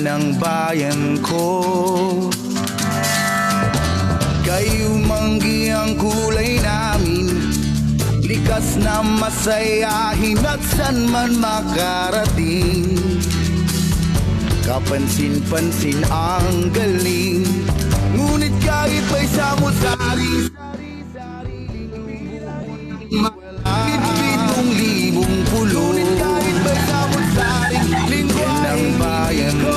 ng bayan ko. Kayo manggi ang kulay namin, likas na masayahin at san man makarating. Kapansin-pansin ang galing, ngunit kahit may samot-sari, pitong libong pulo, ngunit kahit may samot-sari, lingwahe ng bayan ko.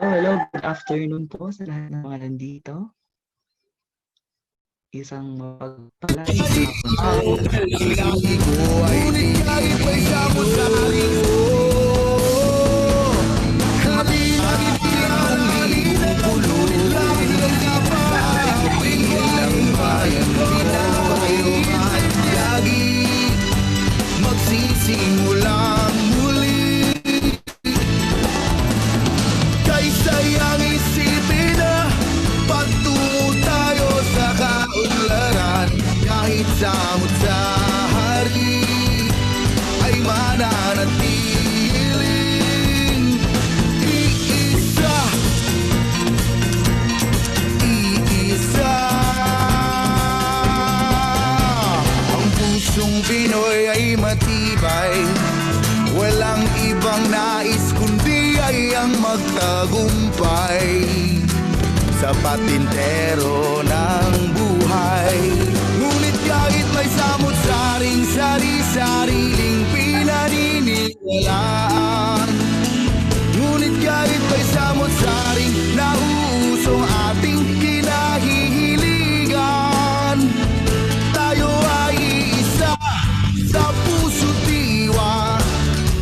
Hello, good afternoon po sa lahat ng mga nandito. Isang mapagpalang hapon. Ngunit kahit may samot-sari, magsisimula muli. Kaysayang isipin na patungo tayo sa kaunlaran. Kahit samot-sari ay mananatiling iisa. Ang pusong Pinoy ay matibay, walang ibang nais kundi ay ang magtagumpay sa patintero ng buhay. Ngunit kahit may samot-saring sari-sariling pinaniniwalaan, ngunit kahit may samot-saring nauusong ating kinahihiligan, tayo ay isa sa puso't diwa,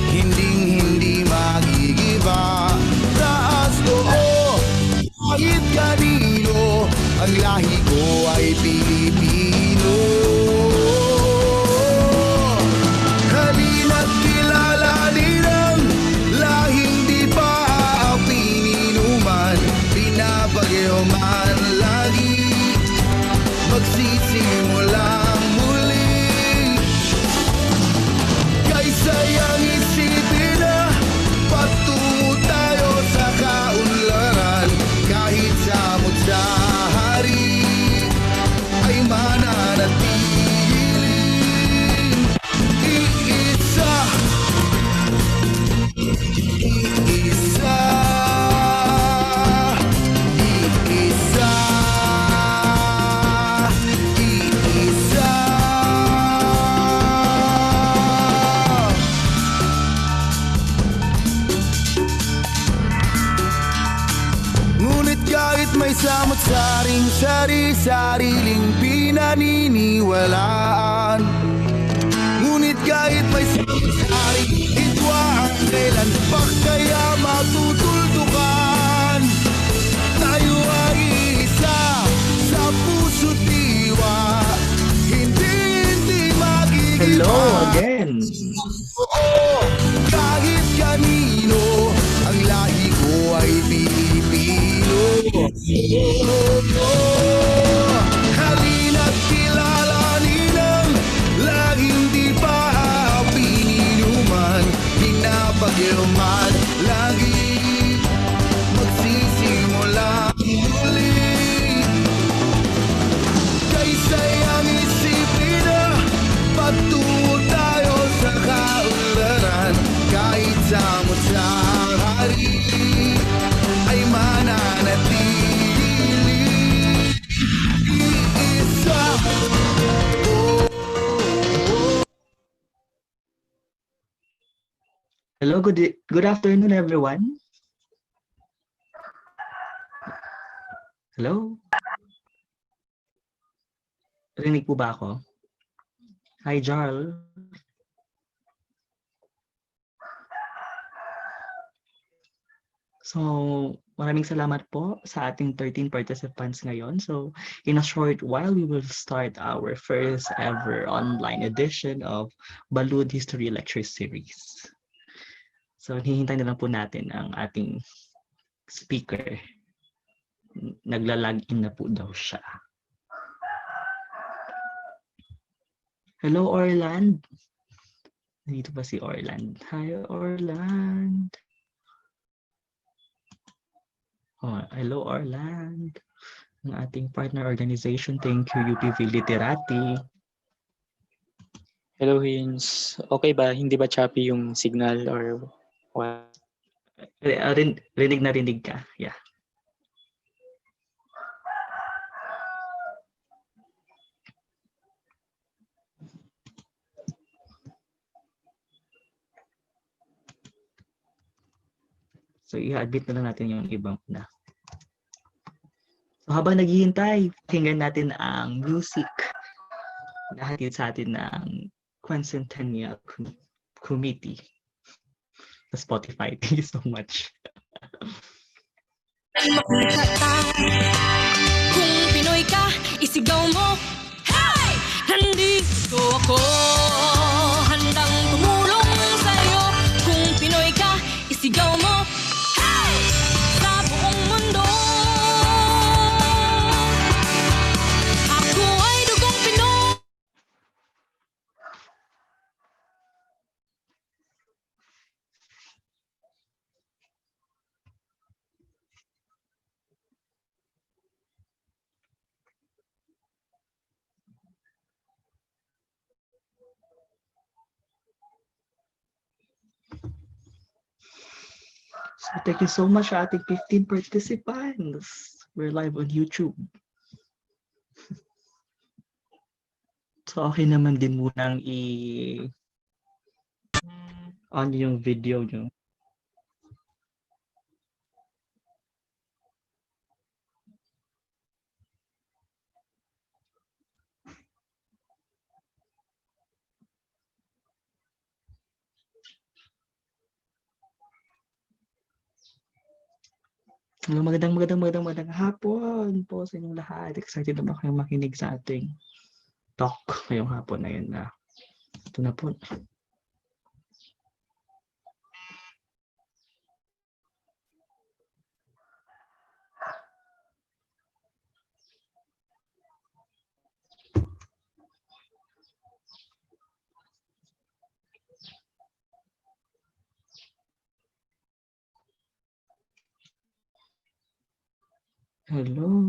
hinding-hindi magigiba. Taas noo kahit kanino, ang lahi ko ay Pilipino. Halina't kilalanin ang lahing di pa pininuman, pinapagyo man lagi, magsisimulang muli. Kaysayang isipin na patungo tayo sa kaunlaran. Kahit samot-sari ay mananatiling iisa. Iisa. Iisa. Iisa. Ngunit kahit may samot-saring sari-sariling pinaniniwalaan, ngunit kahit may samot-saring idwaan, kailan pa kaya matutuldukan? Tayo ay isa sa puso't diwa, hindi magigiba. Hello again. Oo, kahit kanino, ang lahi ko ay Pilipino. Halina't kilalanin ang lahing di pa pininuman, pinapagyaman lagi, magsisimula muli. Kaysayang isipin na patungo tayo sa kaunlaran. Kahit samot-sari ay mananatiling iisa. Hello, good afternoon everyone. Hello? Rinig po ba ako? Hi, Jarl. So, maraming salamat po sa ating 13 participants ngayon. So, in a short while, we will start our first ever online edition of BALUD History Lecture Series. So, hihintay na lang po natin ang ating speaker. Nagla-log in na po daw siya. Hello, Orland. Nandito ba si Orland? Hi, Orland. Oh, hello, Orland. Ang ating partner organization, thank you, UPV Literati. Hello, Hins. Okay ba? Hindi ba choppy yung signal or what? Rinig na rinig ka. Yeah. So, i-admit na lang natin yung ibang na. So, habang naghihintay, tingnan natin ang music na hatid sa atin ng Quincentennial Committee sa Spotify. Thank you so much. Kung Pinoy ka, isigaw mo, hey! Nandito ako, handang tumulong sa'yo. Kung Pinoy ka, isigaw mo, hey! Sa buong mundo. Ako ay dugong Pinoy. So, thank you so much sa ating 15 participants. We're live on YouTube. So, okay naman din munang on yung video nyo. Hello, magandang hapon po sa inyong lahat. Excited na ba kayong makinig sa ating talk ngayong hapon na yun na. Ito na po. Hello.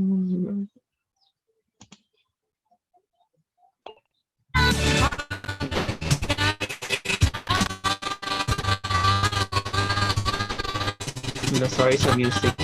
Hello, sorry sa music.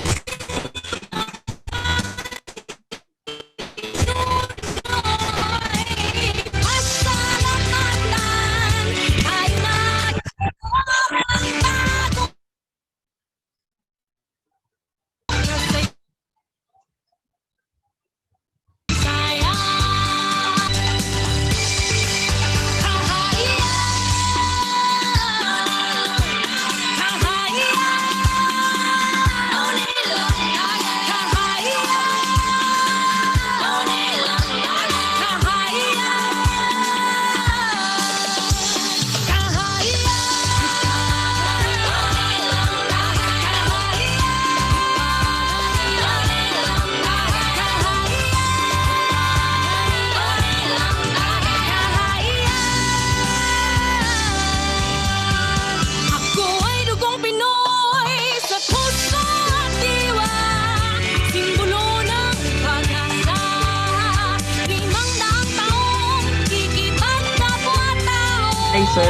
Hi, sir.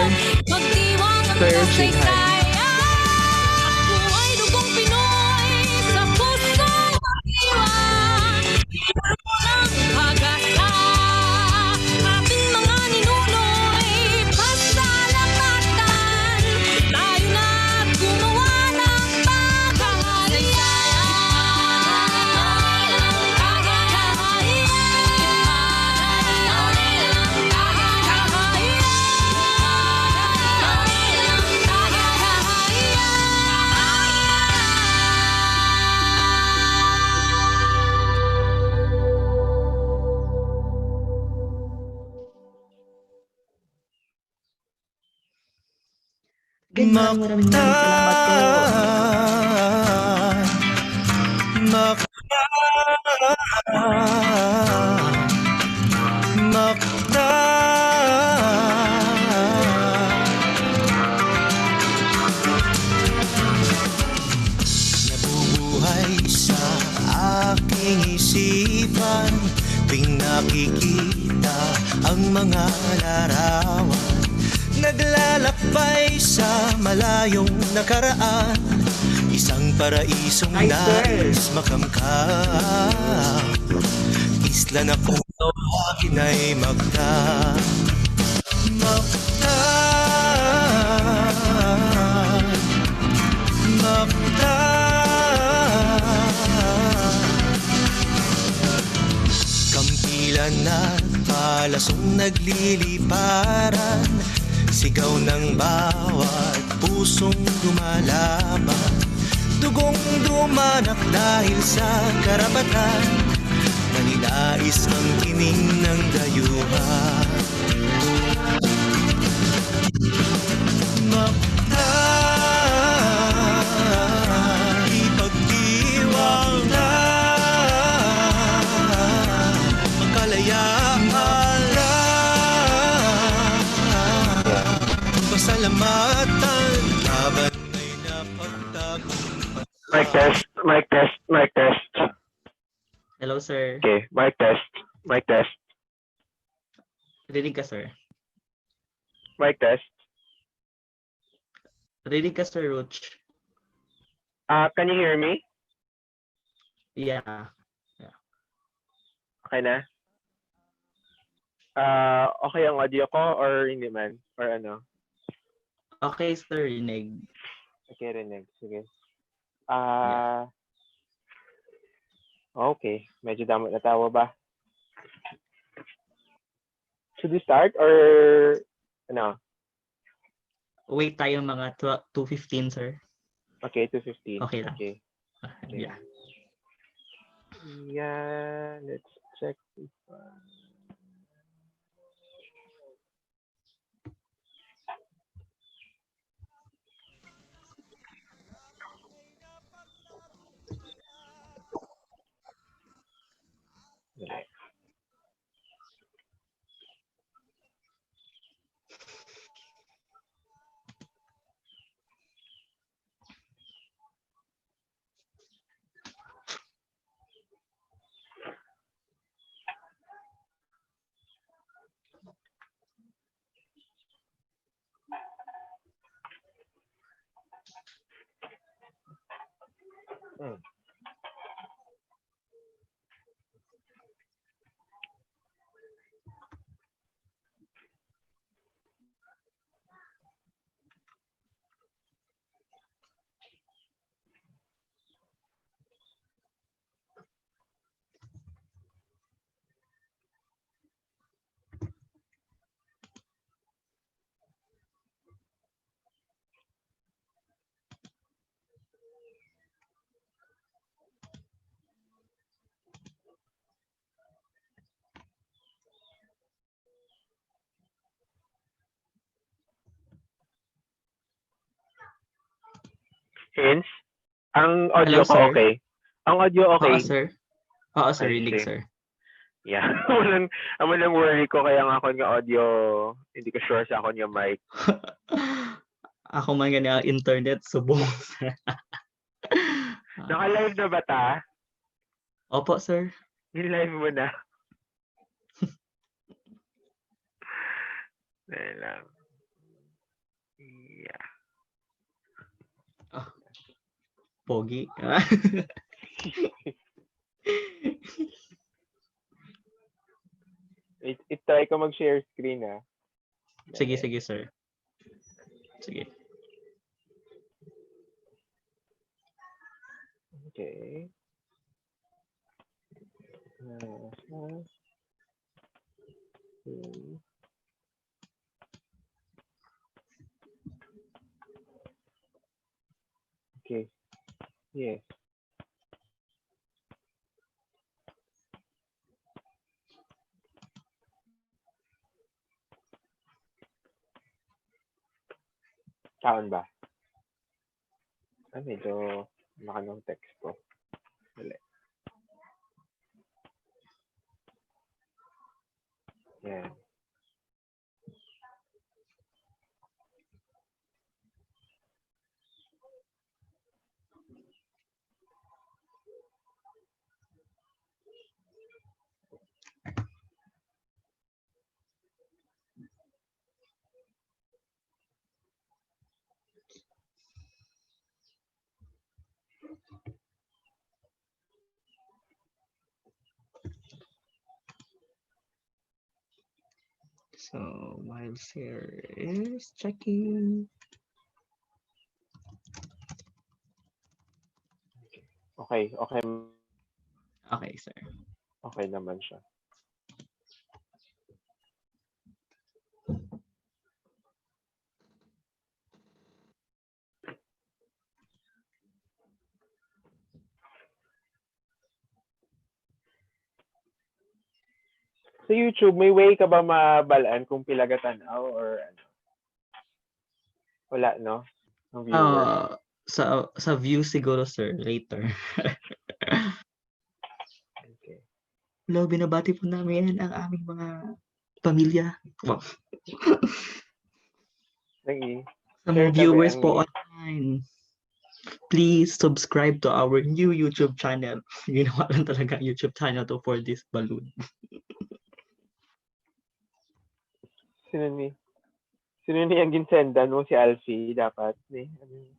Sir, say hi. Ako ay dugong Pinoy sa puso iwan. Ng pag-asa, ating mga ninuno'y pasalamatan. Tayo na gumawa ng Again, maraming salamat po. Makta tuwing nakikita ang mga larawan, naglalakbay sa malayong nakaraan, isang paraisong Hi, sir. nais makamkamp. Isla na kung tawagin ay magtan. Magtan, magtan. Kampilan at palasong nagliliparan, sigaw ng bawat pusong lumalaban, dugong dumanak dahil sa karapatan, naninais ang kining ng dayuhan. Magtan, ipagdiwang na magkalayaan lang, pasalamatan, laban ay napagtagumpay. Mic test, mic test, mic test. Hello, sir. Okay, mic test, mic test, Rinig ka, sir. mic test. Rinig ka, sir, Roach. Can you hear me? Yeah. Okay na? Okay ang audio ko or hindi man? Or ano? Okay, sir, rinig. Okay, rinig. Sige. Okay. Medyo damot na tawa ba? Should we start or ano? Wait tayo mga 2:15, sir. Okay, 2:15. Okay lang. Okay. Yeah. Yeah, let's check if Hints? Ang audio Hello, ko sir. okay? Ang audio okay? Oo, sir. Oo, sir, I rinig, see. sir. Yeah. Walang worry ko kaya nga ako ng audio, hindi ko sure sa ako yung mic. Ako man ganyan ang internet, subong. Naka-live na ba ta? Opo, sir. Ni-live mo na. Dahil lang. Yeah. Pogi. Try ko mag-share screen ah. Sige, sige, sir. Sige. Okay. Okay. Yes. Taon ba? Medyo laki ng text ko. Dali. Yan. So while Sir is checking. Okay. Okay, sir. Okay naman siya. Sa YouTube, may way ka ba mabalaan kung pila ka tanaw or ano? Wala, no? Ang viewer. Sa view siguro, sir, later. Okay. Hello, binabati po namin ang aming mga pamilya. Wow. Nag-i. Sa Share mga tabi viewers ang po online, please subscribe to our new YouTube channel. Ginawa lang talaga ang YouTube channel to for this balloon. Sino ni ang ginsendan mo si Alfie dapat ni ano?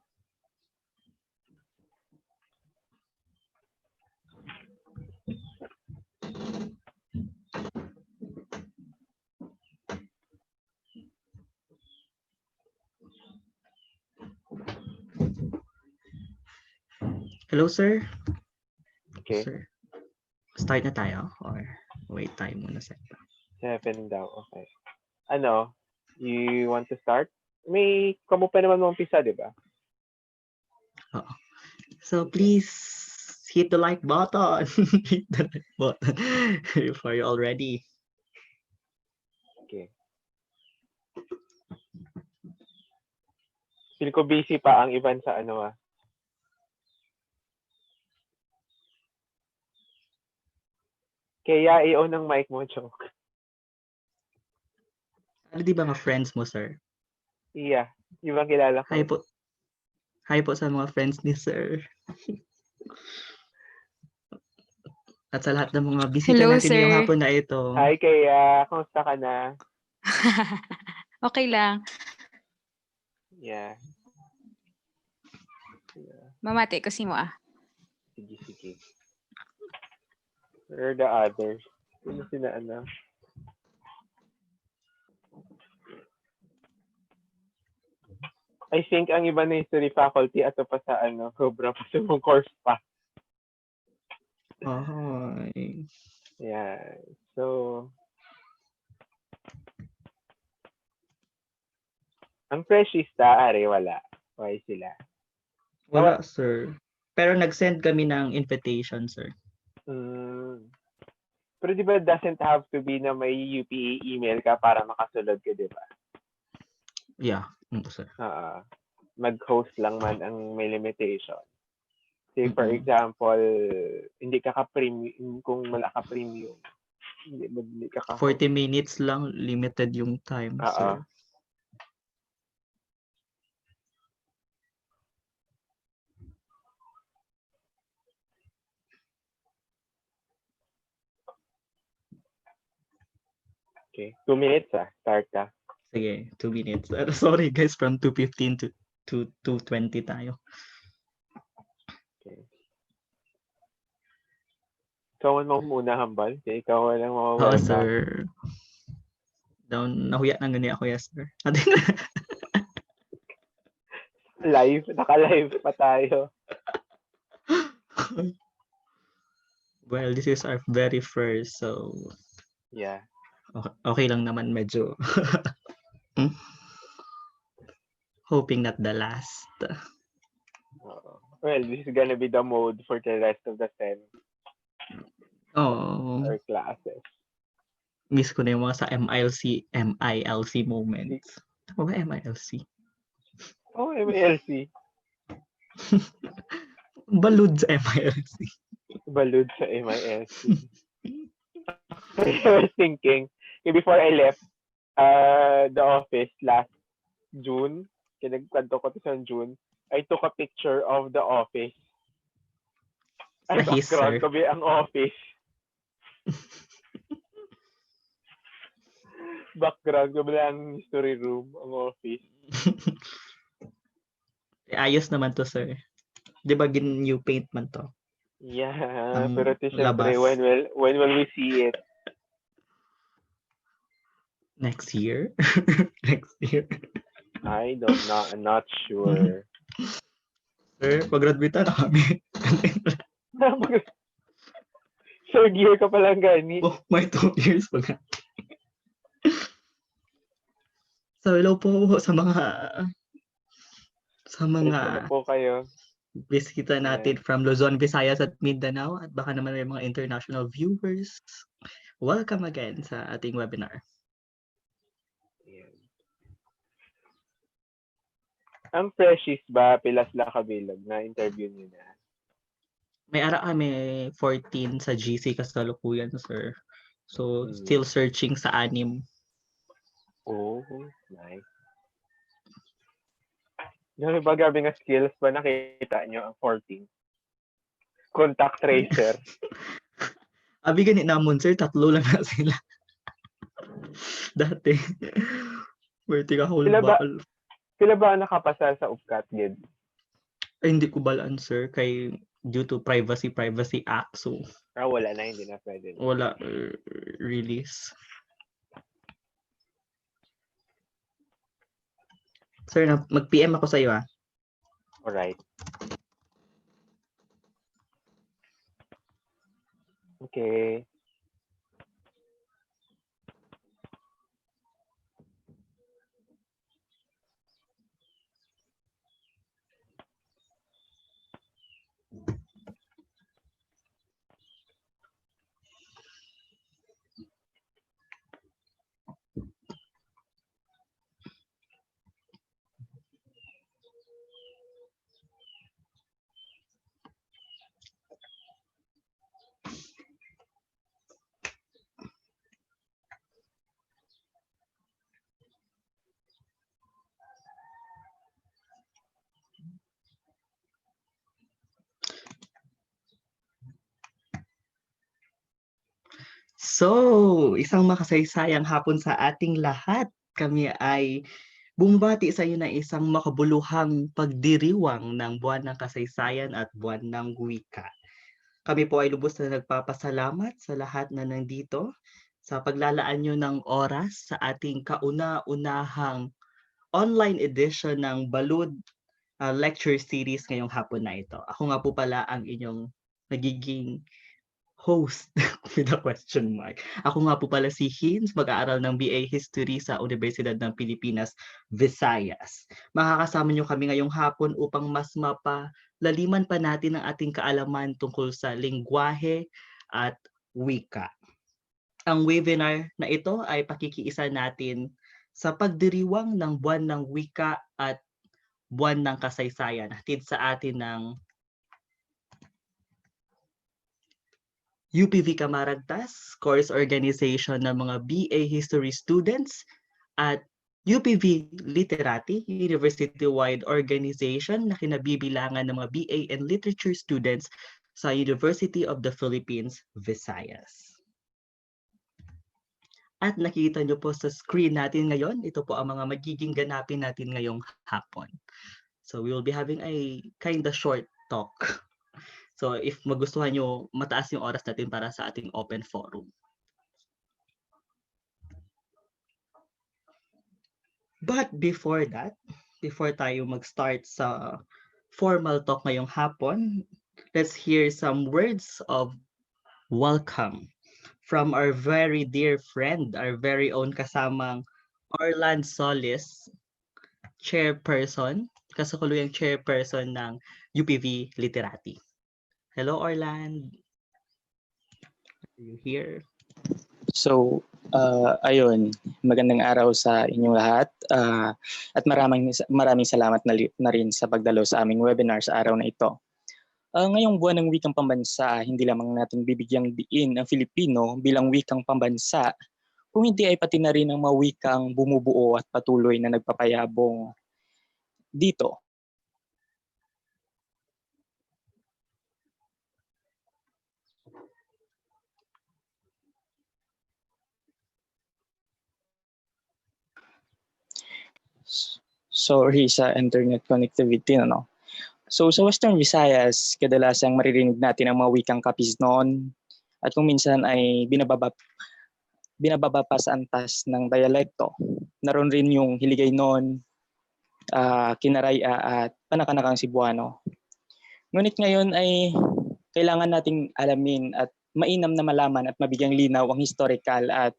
Hello, sir. Okay. Sir. Start na tayo or wait tayo muna sir. 7 daw. Okay. Ano? You want to start? May kamo pa naman umpisa, di ba? Oo. So please hit the like button. Hit the like button if you're all ready. Okay. Feel ko busy pa ang iban sa ano ah. Kaya i-on ang mic mo, joke. Ano di ba mga friends mo, sir? Iya. Yung bang kilala ko? Hi po. Hi po sa mga friends ni sir. At sa lahat ng mga bisita Hello, natin ngayong sir. hapon na ito. Hi, Kaya. Kamusta ka na? Okay lang. Yeah. Mamati ko si mo ah. Sige. Where are the others? Sino sina ano? I think ang iba na history faculty ato pa sa ano, sobra pa sa mong course pa. Hi. Yeah. So, ang freshista, are wala. Why sila? Wala, sir. Pero nag-send kami ng invitation, sir. Pero di ba it doesn't have to be na may UPA email ka para makasulod ka, di ba? Yeah, sir. Mag-host lang man ang may limitation. Say for Mm-mm. example, hindi ka ka-premium, kung wala ka premium, hindi ka ka 40 minutes lang, limited yung time, sir. Okay, 2 minutes start ka. Sige, 2 minutes. Sorry guys, from 2:15 to 2:20 tayo. Okay. Ikaw mo muna, Hambal. Okay, ikaw lang Oo, welcome. sir. Nahuya na gani ako, yes, sir. Live, naka-live pa tayo. Well, this is our very first, so Yeah. okay lang naman medyo. Hoping not the last. Well, this is gonna be the mode for the rest of the sem Oh, or classes. miss ko na yung mga sa MILC moments. Tama ba MILC? Oh, MLC. Balud sa MILC. Balud sa MILC. I was thinking, before I left the office last June, kinagkanto ko to sa June, I took a picture of the office. Ay, Sa his, background sir. ko ba ang office? Background ko ba ang history room, ang office? Ayos naman to, sir. Di ba new paint man to? Yeah, Ang pero syempre, labas. when will we see it? Next year? Next year. I'm not sure. Sir, pag-graduate na kami. Third year ka pa lang gani. Oh, may 2 years pa nga. So, hello po sa Ano po kayo? bisita natin from Luzon, Visayas at Mindanao at baka naman may mga international viewers. Welcome again sa ating webinar. Ayan. Ang freshies ba, pilas la kabilag na interview niyo na? May ara kami 14 sa GC kasalukuyan, sir. So, Hmm. still searching sa 6. Oh, nice. Ano ba gabi nga skills ba nakita nyo ang 14? Contact tracer. Abi ganit namon, sir, 3 lang na sila. Dati. Pwede ka Sila ba ang nakapasa sa UPCAT, Gid? Ay, hindi ko balaan, sir, kay due to Privacy Act. So, Wala na, hindi na pwede. wala release. Sir, mag-PM ako sa iyo, ah. Alright. Okay. So, isang makasaysayang hapon sa ating lahat. Kami ay bumabati sa iyo na isang makabuluhang pagdiriwang ng buwan ng kasaysayan at buwan ng wika. Kami po ay lubos na nagpapasalamat sa lahat na nandito sa paglalaan nyo ng oras sa ating kauna-unahang online edition ng BALUD lecture series ngayong hapon na ito. Ako nga po pala ang inyong nagiging host with a question mark. Ako nga po pala si Hins, mag-aaral ng BA History sa Universidad ng Pilipinas, Visayas. Makakasama nyo kami ngayong hapon upang mas mapalaliman pa natin ang ating kaalaman tungkol sa lingwahe at wika. Ang webinar na ito ay pakikiisa natin sa pagdiriwang ng buwan ng wika at buwan ng kasaysayan. Hatid sa atin ng UPV Camaragtas, course organization ng mga BA History students at UPV Literati, university-wide organization na kinabibilangan ng mga BA and Literature students sa University of the Philippines, Visayas. At nakita nyo po sa screen natin ngayon, ito po ang mga magiging ganapin natin ngayong hapon. So we will be having a kind of short talk. So if magustuhan nyo, mataas yung oras natin para sa ating open forum. But before that, before tayo mag-start sa formal talk ngayong hapon, let's hear some words of welcome from our very dear friend, our very own kasamang Orland Solis, chairperson, kasakuluyang chairperson ng UPV Literati. Hello, Orland. Are you here? So, ayun, magandang araw sa inyong lahat at maraming salamat na rin sa pagdalo sa aming webinar sa araw na ito. Ngayong buwan ng wikang pambansa, hindi lamang natin bibigyang diin ang Filipino bilang wikang pambansa, kung hindi ay pati na rin ang mga wikang bumubuo at patuloy na nagpapayabong dito. Sorry sa internet connectivity, no? So sa Western Visayas, kadalasang maririnig natin ang mga wikang Capiznon at kung minsan ay binababa pa sa antas ng dialekto. Naroon rin yung Hiligaynon, Kinaraya at Panakanakang Cebuano. Ngunit ngayon ay kailangan nating alamin at mainam na malaman at mabigyang linaw ang historical at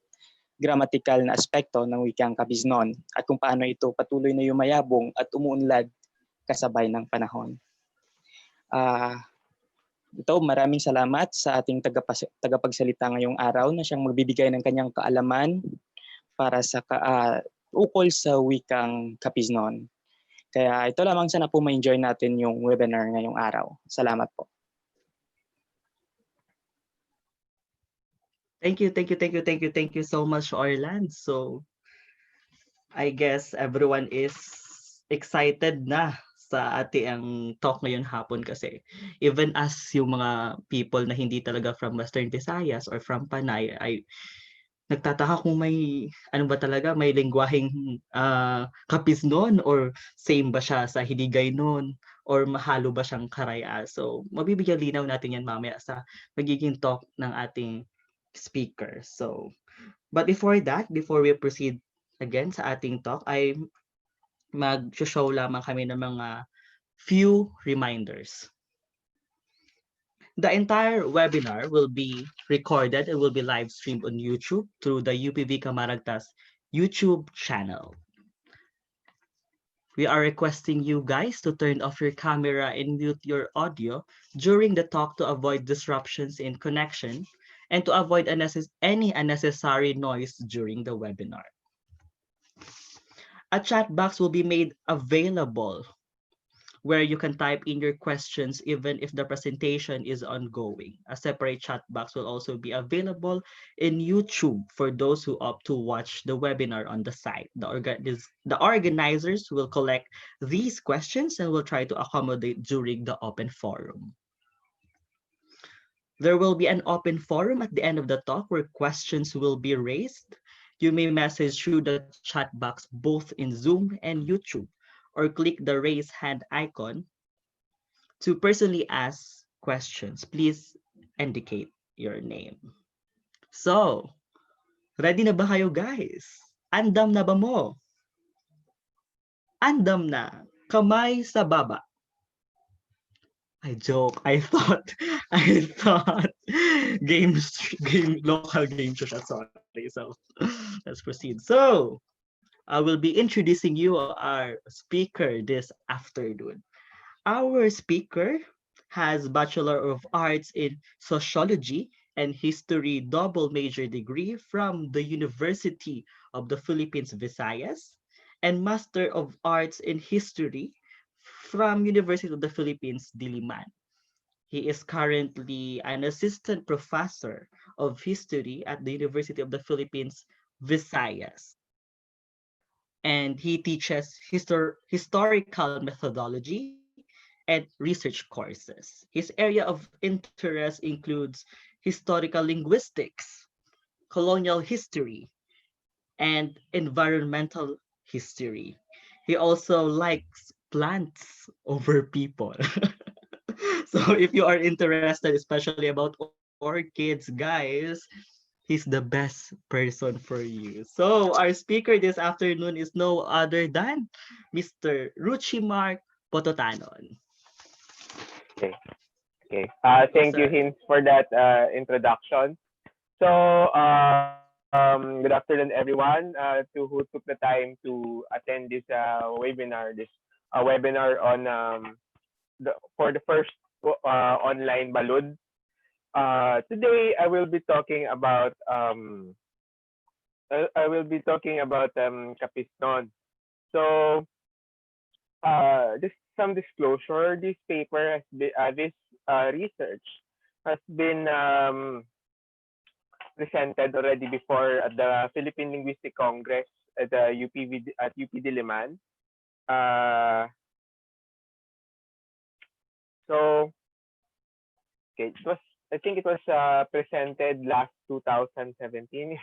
grammatical na aspekto ng wikang Capiznon at kung paano ito patuloy na yumayabong at umuunlad kasabay ng panahon. Ito, maraming salamat sa ating tagapagsalita ngayong araw na siyang magbibigay ng kanyang kaalaman para sa ukol sa wikang Capiznon. Kaya ito lamang, sana po ma-enjoy natin yung webinar ngayong araw. Salamat po. Thank you so much, Orland. So, I guess everyone is excited na sa ating talk ngayon hapon kasi even as yung mga people na hindi talaga from Western Visayas or from Panay ay nagtataka kung may ano ba talaga, may lengguwaheng Capiznon or same ba siya sa Hiligaynon or mahalo ba siyang Karaya. So mabibigyan linaw natin yan mamaya sa magiging talk ng ating speaker. So but before we proceed again sa ating talk, ay mag-show lamang kami ng mga few reminders. The entire webinar will be recorded and will be live streamed on YouTube through the UPV Camaragtas YouTube channel. We are requesting you guys to turn off your camera and mute your audio during the talk to avoid disruptions in connection and to avoid any unnecessary noise during the webinar. A chat box will be made available where you can type in your questions even if the presentation is ongoing. A separate chat box will also be available in YouTube for those who opt to watch the webinar on the site. The organizers will collect these questions and will try to accommodate during the open forum. There will be an open forum at the end of the talk where questions will be raised. You may message through the chat box both in Zoom and YouTube, or click the raise hand icon to personally ask questions. Please indicate your name. So, ready na ba kayo guys? Andam na ba mo? Andam na. Kamay sa baba. I joke. I thought local game show siya. Sorry. So, let's proceed. So, I will be introducing you our speaker this afternoon. Our speaker has Bachelor of Arts in Sociology and History double major degree from the University of the Philippines, Visayas, and Master of Arts in History from University of the Philippines, Diliman. He is currently an assistant professor of history at the University of the Philippines, Visayas. And he teaches historical methodology and research courses. His area of interest includes historical linguistics, colonial history, and environmental history. He also likes plants over people. So if you are interested, especially about orchids, guys, he's the best person for you. So our speaker this afternoon is no other than Mr. Ruchimark Pototanon. Okay. Thank you, Hinz, for that introduction. So, good afternoon, everyone, to who took the time to attend this webinar. This webinar on for the first online BALUD. Today, I will be talking about Capiznon. So, just some disclosure. This paper has been this research has been presented already before at the Philippine Linguistic Congress at the UP Diliman. So, okay, I think it was presented last 2017.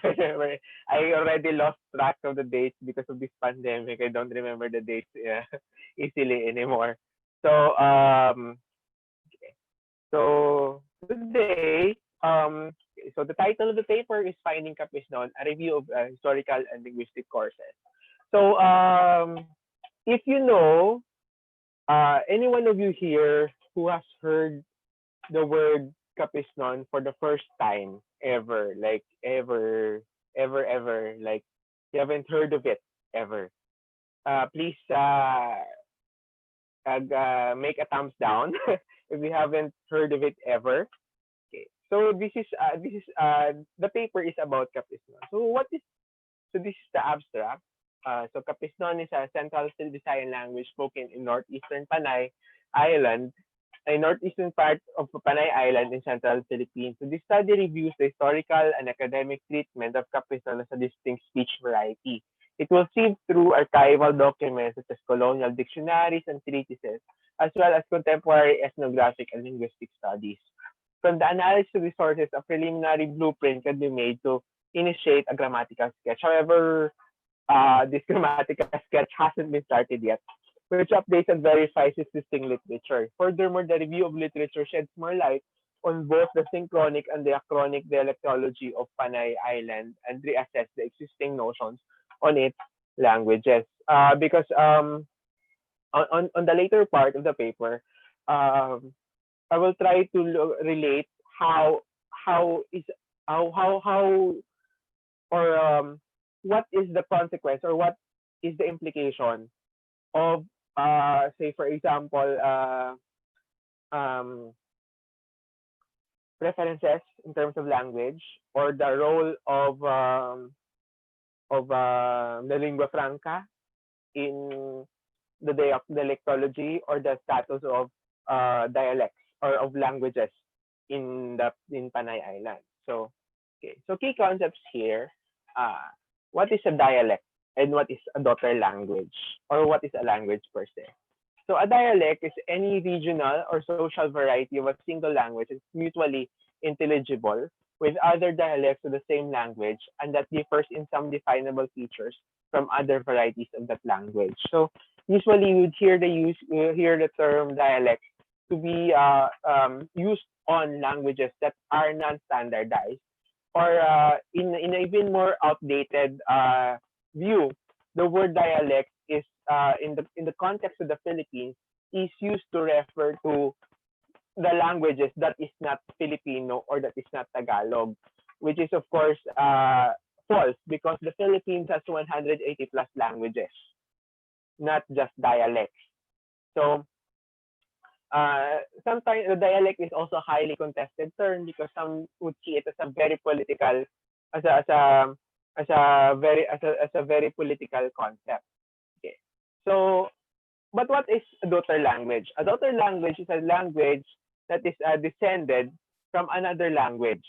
I already lost track of the dates because of this pandemic. I don't remember the dates easily anymore. So, so today, So the title of the paper is Finding Capiznon, a review of historical and linguistic courses. So if you know any one of you here who has heard the word Capiznon for the first time ever, like ever, like you haven't heard of it ever, please make a thumbs down if you haven't heard of it ever. Okay. So this is the paper is about Capiznon. So this is the abstract. So Capiznon is a central Visayan language spoken in northeastern Panay Island, a northeastern part of Panay Island in central Philippines. So this study reviews the historical and academic treatment of Capiznon as a distinct speech variety. It will sift through archival documents such as colonial dictionaries and treatises, as well as contemporary ethnographic and linguistic studies. From the analysis of resources, a preliminary blueprint can be made to initiate a grammatical sketch. However, this grammatical sketch hasn't been started yet, which updates and verifies existing literature. Furthermore, the review of literature sheds more light on both the synchronic and diachronic dialectology of Panay Island and reassess the existing notions on its languages. Because on the later part of the paper, I will try to relate how is how or what is the consequence or what is the implication of say for example um, preferences in terms of language or the role of the lingua franca in the dialectology or the status of dialects or of languages in Panay Island. So okay, so key concepts here. Uh, what is a dialect and what is a daughter language or what is a language per se? So a dialect is any regional or social variety of a single language that's mutually intelligible with other dialects of the same language and that differs in some definable features from other varieties of that language. So usually you would hear the term dialect to be used on languages that are non-standardized or in an even more outdated view, the word dialect is in the context of the Philippines is used to refer to the languages that is not Filipino or that is not Tagalog, which is of course false because the Philippines has 180 plus languages, not just dialects. So sometimes the dialect is also a highly contested term because some would see it as a very political, as a as a as a very political concept. Okay. So, but what is a daughter language? A daughter language is a language that is descended from another language.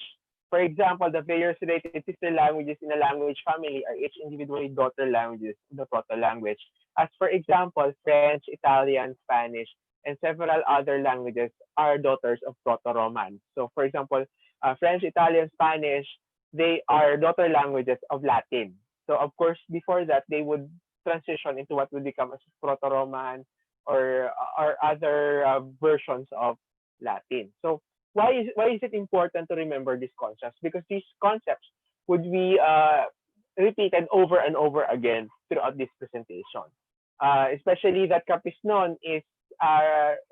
For example, the various related sister languages in a language family are each individually daughter languages of the proto language. As for example, French, Italian, Spanish, and several other languages are daughters of Proto-Romance. So, for example, French, Italian, Spanish, they are daughter languages of Latin. So, of course, before that, they would transition into what would become as Proto-Roman or other versions of Latin. So, why is it important to remember these concepts? Because these concepts would be repeated over and over again throughout this presentation. Especially that Capiznon is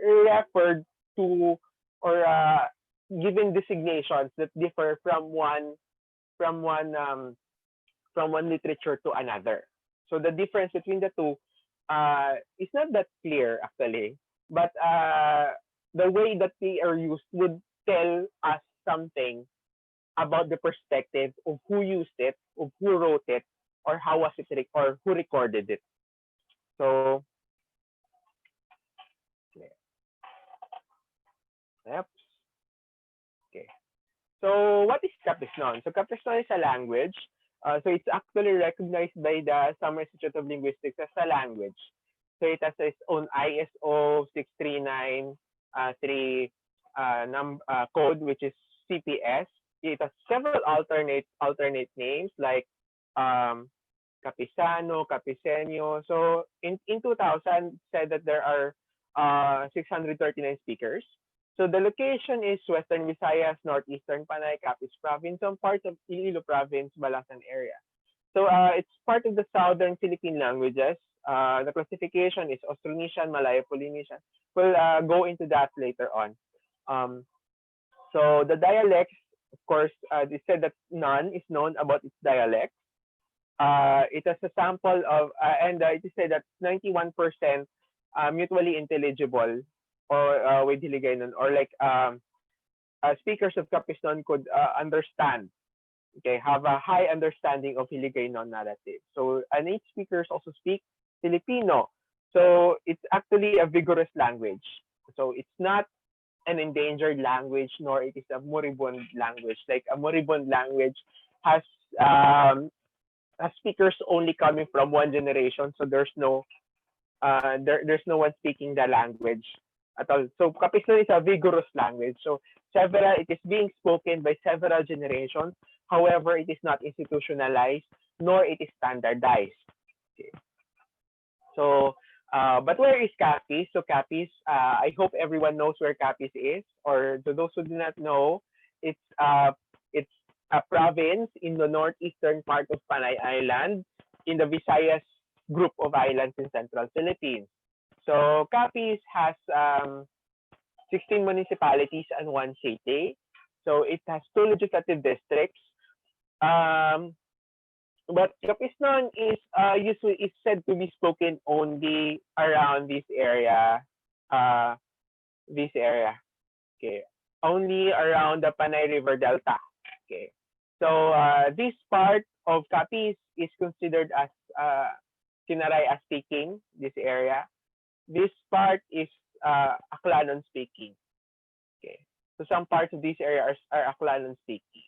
referred to or given designations that differ from one from one literature to another. So the difference between the two is not that clear actually, but the way that they are used would tell us something about the perspective of who used it, of who wrote it, or how was it or who recorded it. So, yep. Okay. So, what is Capiznon? So, Capiznon is a language. So, it's actually recognized by the Summer Institute of Linguistics as a language. So, it has its own ISO 639 code, which is CPS. It has several alternate names like Capizano, Capizenyo. So in 2000 said that there are 639 speakers. So the location is Western Visayas, Northeastern Panay, Capiz Province, some parts of Iloilo Province, Balasan area. So it's part of the Southern Philippine languages. The classification is Austronesian, Malayo-Polynesian. We'll go into that later on. So the dialects, of course, they said that none is known about its dialects. It has a sample of, and it is said that 91% mutually intelligible or with Hiligaynon, or like speakers of Capiznon could understand, okay, have a high understanding of Hiligaynon narrative. So native speakers also speak Filipino. So it's actually a vigorous language. So it's not an endangered language, nor it is a moribund language. Like a moribund language has speakers only coming from one generation, so there's no there's no one speaking the language at all. So Capiznon is a vigorous language. So it is being spoken by several generations. However, it is not institutionalized nor it is standardized. Okay. So, but where is Capiz? So Capiz, I hope everyone knows where Capiz is. Or to those who do not know, it's a province in the northeastern part of Panay Island in the Visayas group of islands in central Philippines. So Capiz has 16 municipalities and one city. So it has 2 legislative districts. But Capiznon is usually is said to be spoken only around this area. Okay, only around the Panay River Delta. Okay, so this part of Capiz is considered as Sinaraya speaking. This area. This part is Aklanon speaking. Okay, so some parts of this area are Aklanon speaking.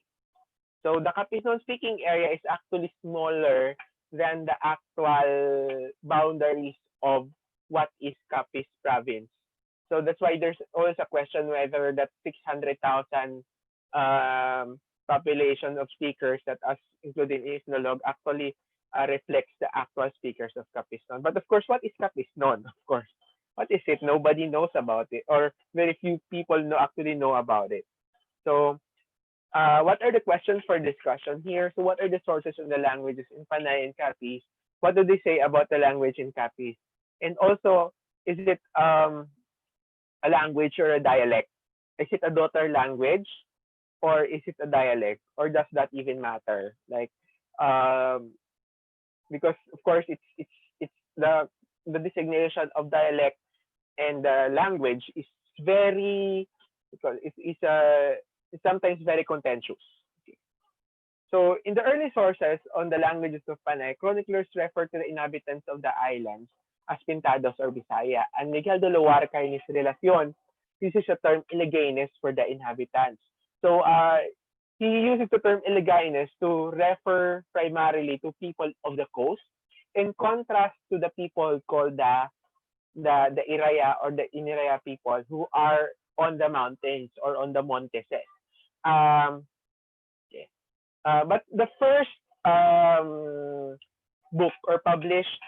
So the Capiznon speaking area is actually smaller than the actual boundaries of what is Capiz province. So that's why there's always a question whether that 600,000 population of speakers that us including Isnolog actually reflects the actual speakers of Capiznon. But of course, what is Capiznon? Of course, what is it? Nobody knows about it, or very few people actually know about it. So what are the questions for discussion here? So what are the sources of the languages in Panay and Capiz? What do they say about the language in Capiz? And also, is it a language or a dialect? Is it a daughter language or is it a dialect? Or does that even matter? Like, because of course it's the designation of dialect and language is very, it's sometimes very contentious. Okay. So in the early sources on the languages of Panay, chroniclers refer to the inhabitants of the islands as Pintados or Bisaya. And Miguel de Luarca in his Relacion uses the term Iligaines for the inhabitants. So he uses the term Iligaines to refer primarily to people of the coast, in contrast to the people called the Iraya or the Iniraya people who are on the mountains or on the montes. Okay. But the first book or published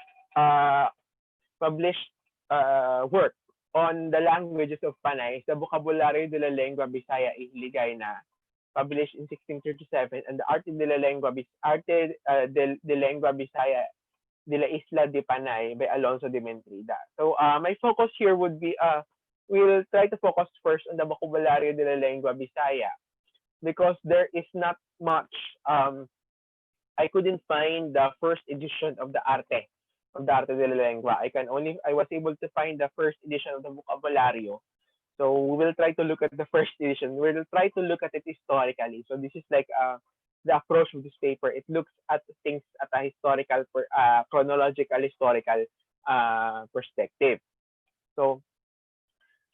work on the languages of Panay is the Vocabulario de la Lengua Bisaya y Hiligayna, published in 1637, and the Arte de la Lengua Bisaya de la Isla de Panay by Alonso de Mentrida. So my focus here would be we'll try to focus first on the Vocabulario de la Lengua Bisaya, because there is not much. I couldn't find the first edition of the Arte de la Lengua. I was able to find the first edition of the Vocabulario. So we will try to look at the first edition. We will try to look at it historically. So this is like the approach of this paper. It looks at things at a historical, chronological historical perspective. So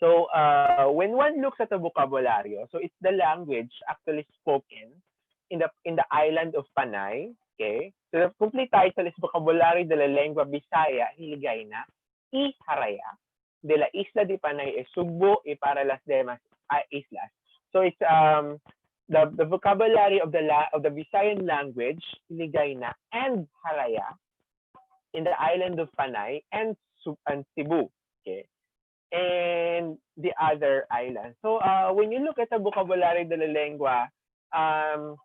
when one looks at the vocabulario, so it's the language actually spoken in the island of Panay. Okay, so the complete title is Vocabulario de la Lengua Bisaya Hiligayna y Haraya de la Isla de Panay e Sugbo y para las demás islas. So it's the vocabulary of the Visayan language Hiligayna and Haraya in the island of Panay and Cebu. Okay. and the other islands. So when you look at the vocabulary de la lengua, um,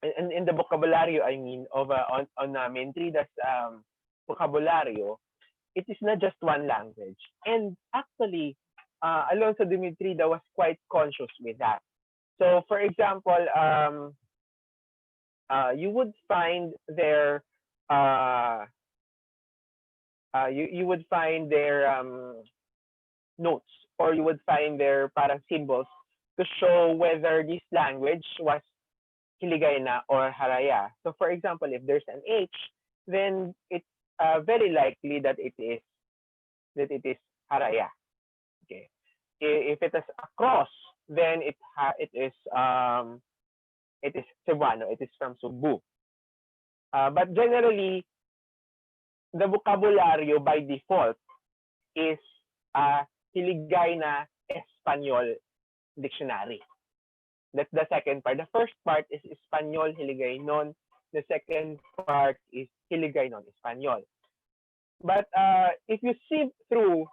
in the vocabulario, I mean, of on Mentrida's vocabulario, it is not just one language. And actually, Alonso de Mentrida was quite conscious with that. So, for example, you would find their you would find their notes, or you would find their parang symbols to show whether this language was Hiligay na or Haraya. So for example, if there's an H, then it's very likely that it is Haraya. Okay. If it is a cross, then it is Cebuano. It is from Cebu. But generally, the vocabulary by default is Hiligay na Espanyol dictionary. That's the second part. The first part is Espanyol Hiligaynon. The second part is Hiligaynon Espanyol. But if you see through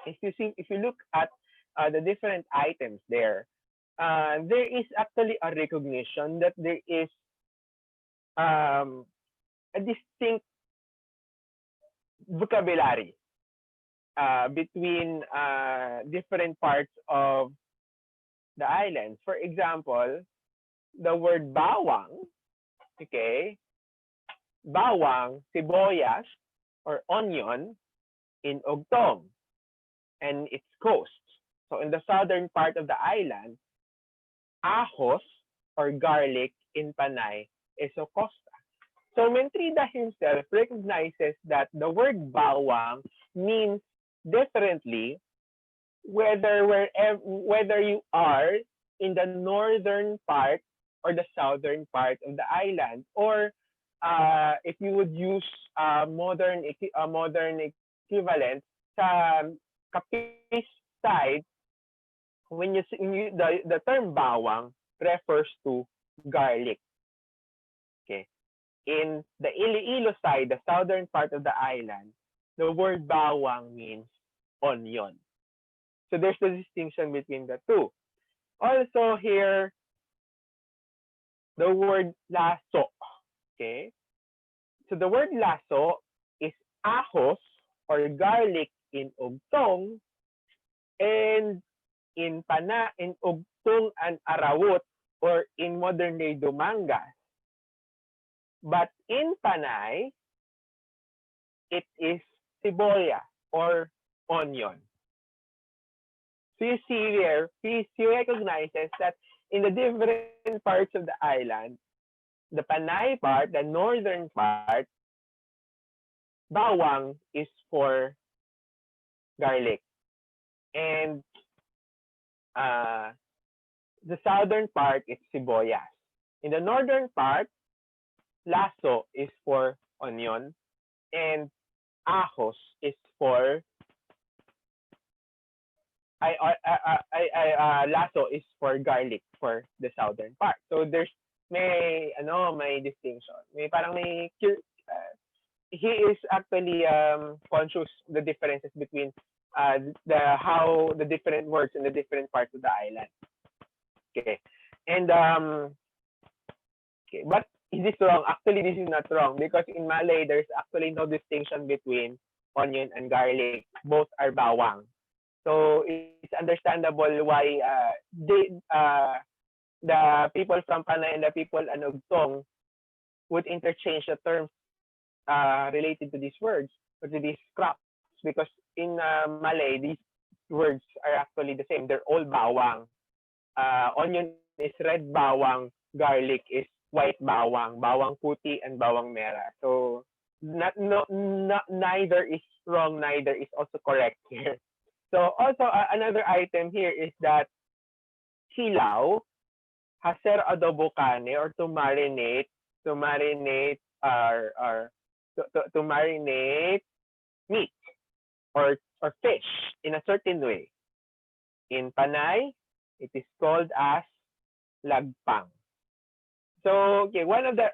if you look at the different items there is actually a recognition that there is a distinct vocabulary between different parts of the island. For example, the word bawang, okay, bawang, sibuyas, or onion in Ogtong and its coast. So in the southern part of the island, ahos or garlic in Panay is Costa. So Mentrida himself recognizes that the word bawang means differently whether you are in the northern part or the southern part of the island, or if you would use modern equivalent sa Capiz side, when the term bawang refers to garlic. Okay. In the Iloilo side, the southern part of the island, the word bawang means onion. So there's the distinction between the two. Also here, the word laso. Okay. So the word laso is ahos or garlic in Ogtong, and in Ogtong and Arawot, or in modern day Dumangas. But in Panay, it is siboya or onion. So you see there, he recognizes that in the different parts of the island, the Panay part, the northern part, bawang is for garlic. And the southern part is sibuyas. In the northern part, laso is for onion, and ahos is for laso is for garlic for the southern part. So there's may distinction. He is actually conscious the differences between how the different words in the different parts of the island. Okay. And okay, but is this wrong? Actually, this is not wrong, because in Malay there's actually no distinction between onion and garlic. Both are bawang. So it's understandable why the people from Panay and the people in Ogtong would interchange the terms related to these words or to these crops, because in Malay these words are actually the same. They're all bawang. Onion is red bawang, garlic is white bawang, bawang puti and bawang mera. So neither is wrong, neither is also correct here. So also another item here is that hilaw, hacer adobo cane, or to marinate to marinate meat or fish in a certain way. In Panay, it is called as lagpang. So okay, one of the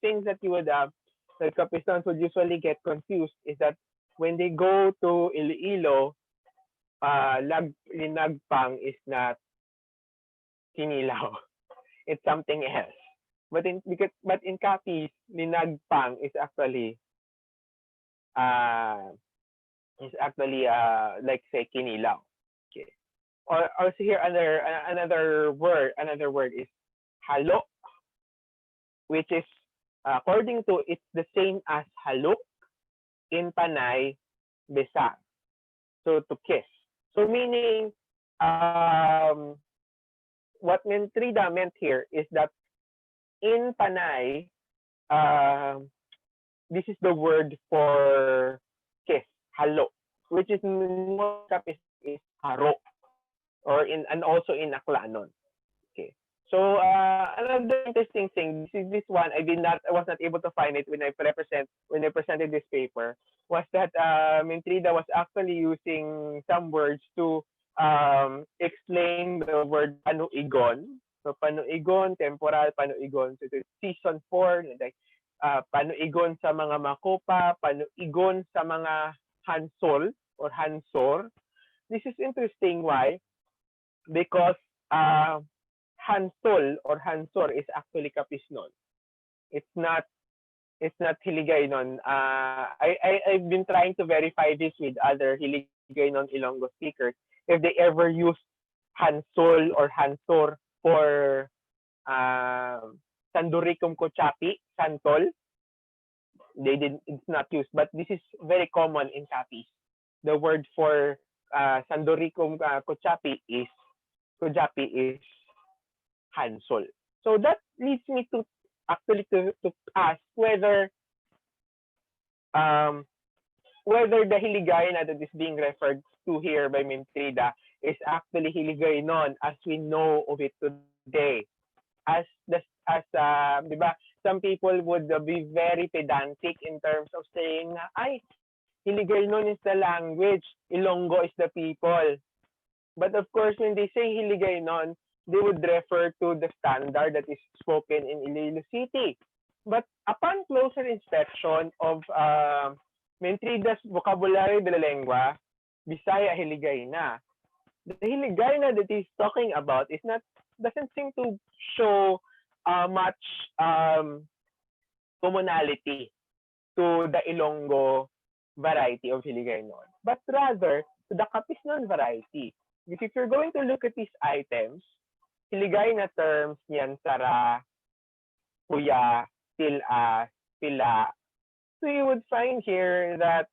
things that you would the Capiznons would usually get confused is that when they go to Iloilo, linagpang is not kinilaw. It's something else. But in Capiz, linagpang uh is actually like say kinilaw. Okay. Or also here another word is halo, which is according to it's the same as halok in Panay, Bisang. So to kiss. So meaning what Mentrida meant here is that in Panay, this is the word for kiss, halo, which is is haro, or in and also in Aklanon. Okay. So another interesting thing, this one I was not able to find it when I presented this paper, was that Mentrida was actually using some words to explain the word panuigon. So panuigon, temporal panuigon. So it's season 4, like panuigon sa mga makopa, panuigon sa mga hansol or hansor. This is interesting. Why? Because hansol or hansor is actually Capiznon. It's not Hiligaynon. I've been trying to verify this with other Hiligaynon Ilonggo speakers if they ever use hansol or hansor for Sanduricum Cochapi, santol. It's not used, but this is very common in Capiz. The word for Sanduricum Cochapi is hansol. So that leads me to actually to ask whether the Hiligaynon that is being referred to here by Mentrida is actually Hiligaynon as we know of it today. Diba, some people would be very pedantic in terms of saying na, ay, Hiligaynon is the language, Ilonggo is the people. But of course, when they say Hiligaynon, they would refer to the standard that is spoken in Iloilo City. But upon closer inspection of Mentrida's vocabulary de la lengua, Bisaya Hiligayna, the Hiligayna that he's talking about doesn't seem to show much commonality to the Ilonggo variety of Hiligaynon, but rather to the Capiznon variety. Because if you're going to look at these items, Hiligayna terms, yan, sara, kuya, tila, pila. So you would find here that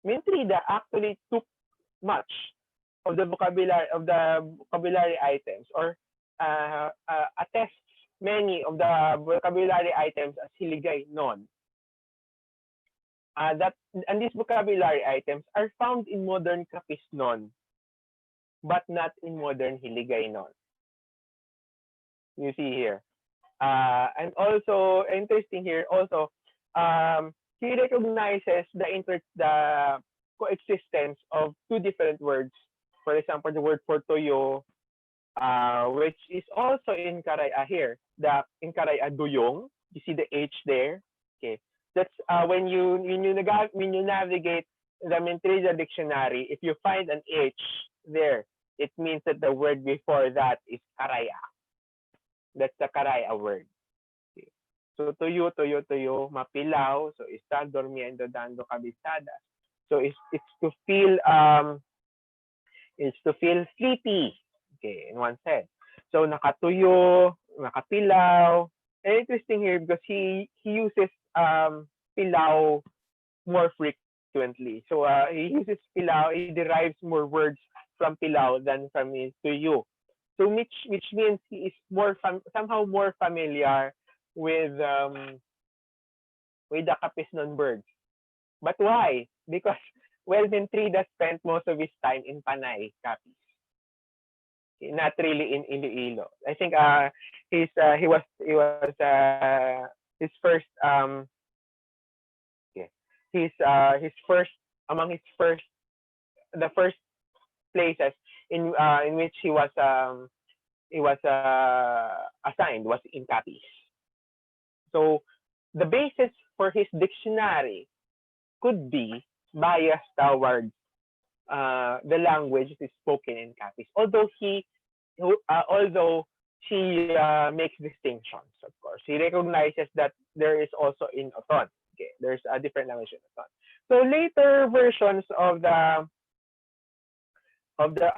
Mentrida actually took much of the vocabulary items, or attests many of the vocabulary items as Hiligaynon. And these vocabulary items are found in modern Capiznon, but not in modern Hiligaynon. You see here. And also, interesting here, also, he recognizes the coexistence of two different words. For example, the word for toyo, which is also in Karaya here. In Karaya, duyong. You see the H there. Okay. That's when you navigate the Mentrida dictionary, if you find an H there, it means that the word before that is Karaya. That's the Karaya word. Okay. So tuyo, mapilaw. So estar durmiendo dando cabezadas. So it's to feel sleepy. Okay, in one sense. So nakatuyo, nakapilaw. And interesting here because he uses pilaw more frequently. So he uses pilaw, he derives more words from pilaw than from tuyo. So which means he is somehow more familiar with the Capiznon words. But why? Because Mentrida spent most of his time in Panay, Capiz. Not really in Iloilo. I think his first the first places in which he was assigned was in Capiz. So the basis for his dictionary could be biased towards the language that is spoken in Capiz. Although she makes distinctions, of course. He recognizes that there is also in Oton. Okay, there's a different language in Oton. So later versions of the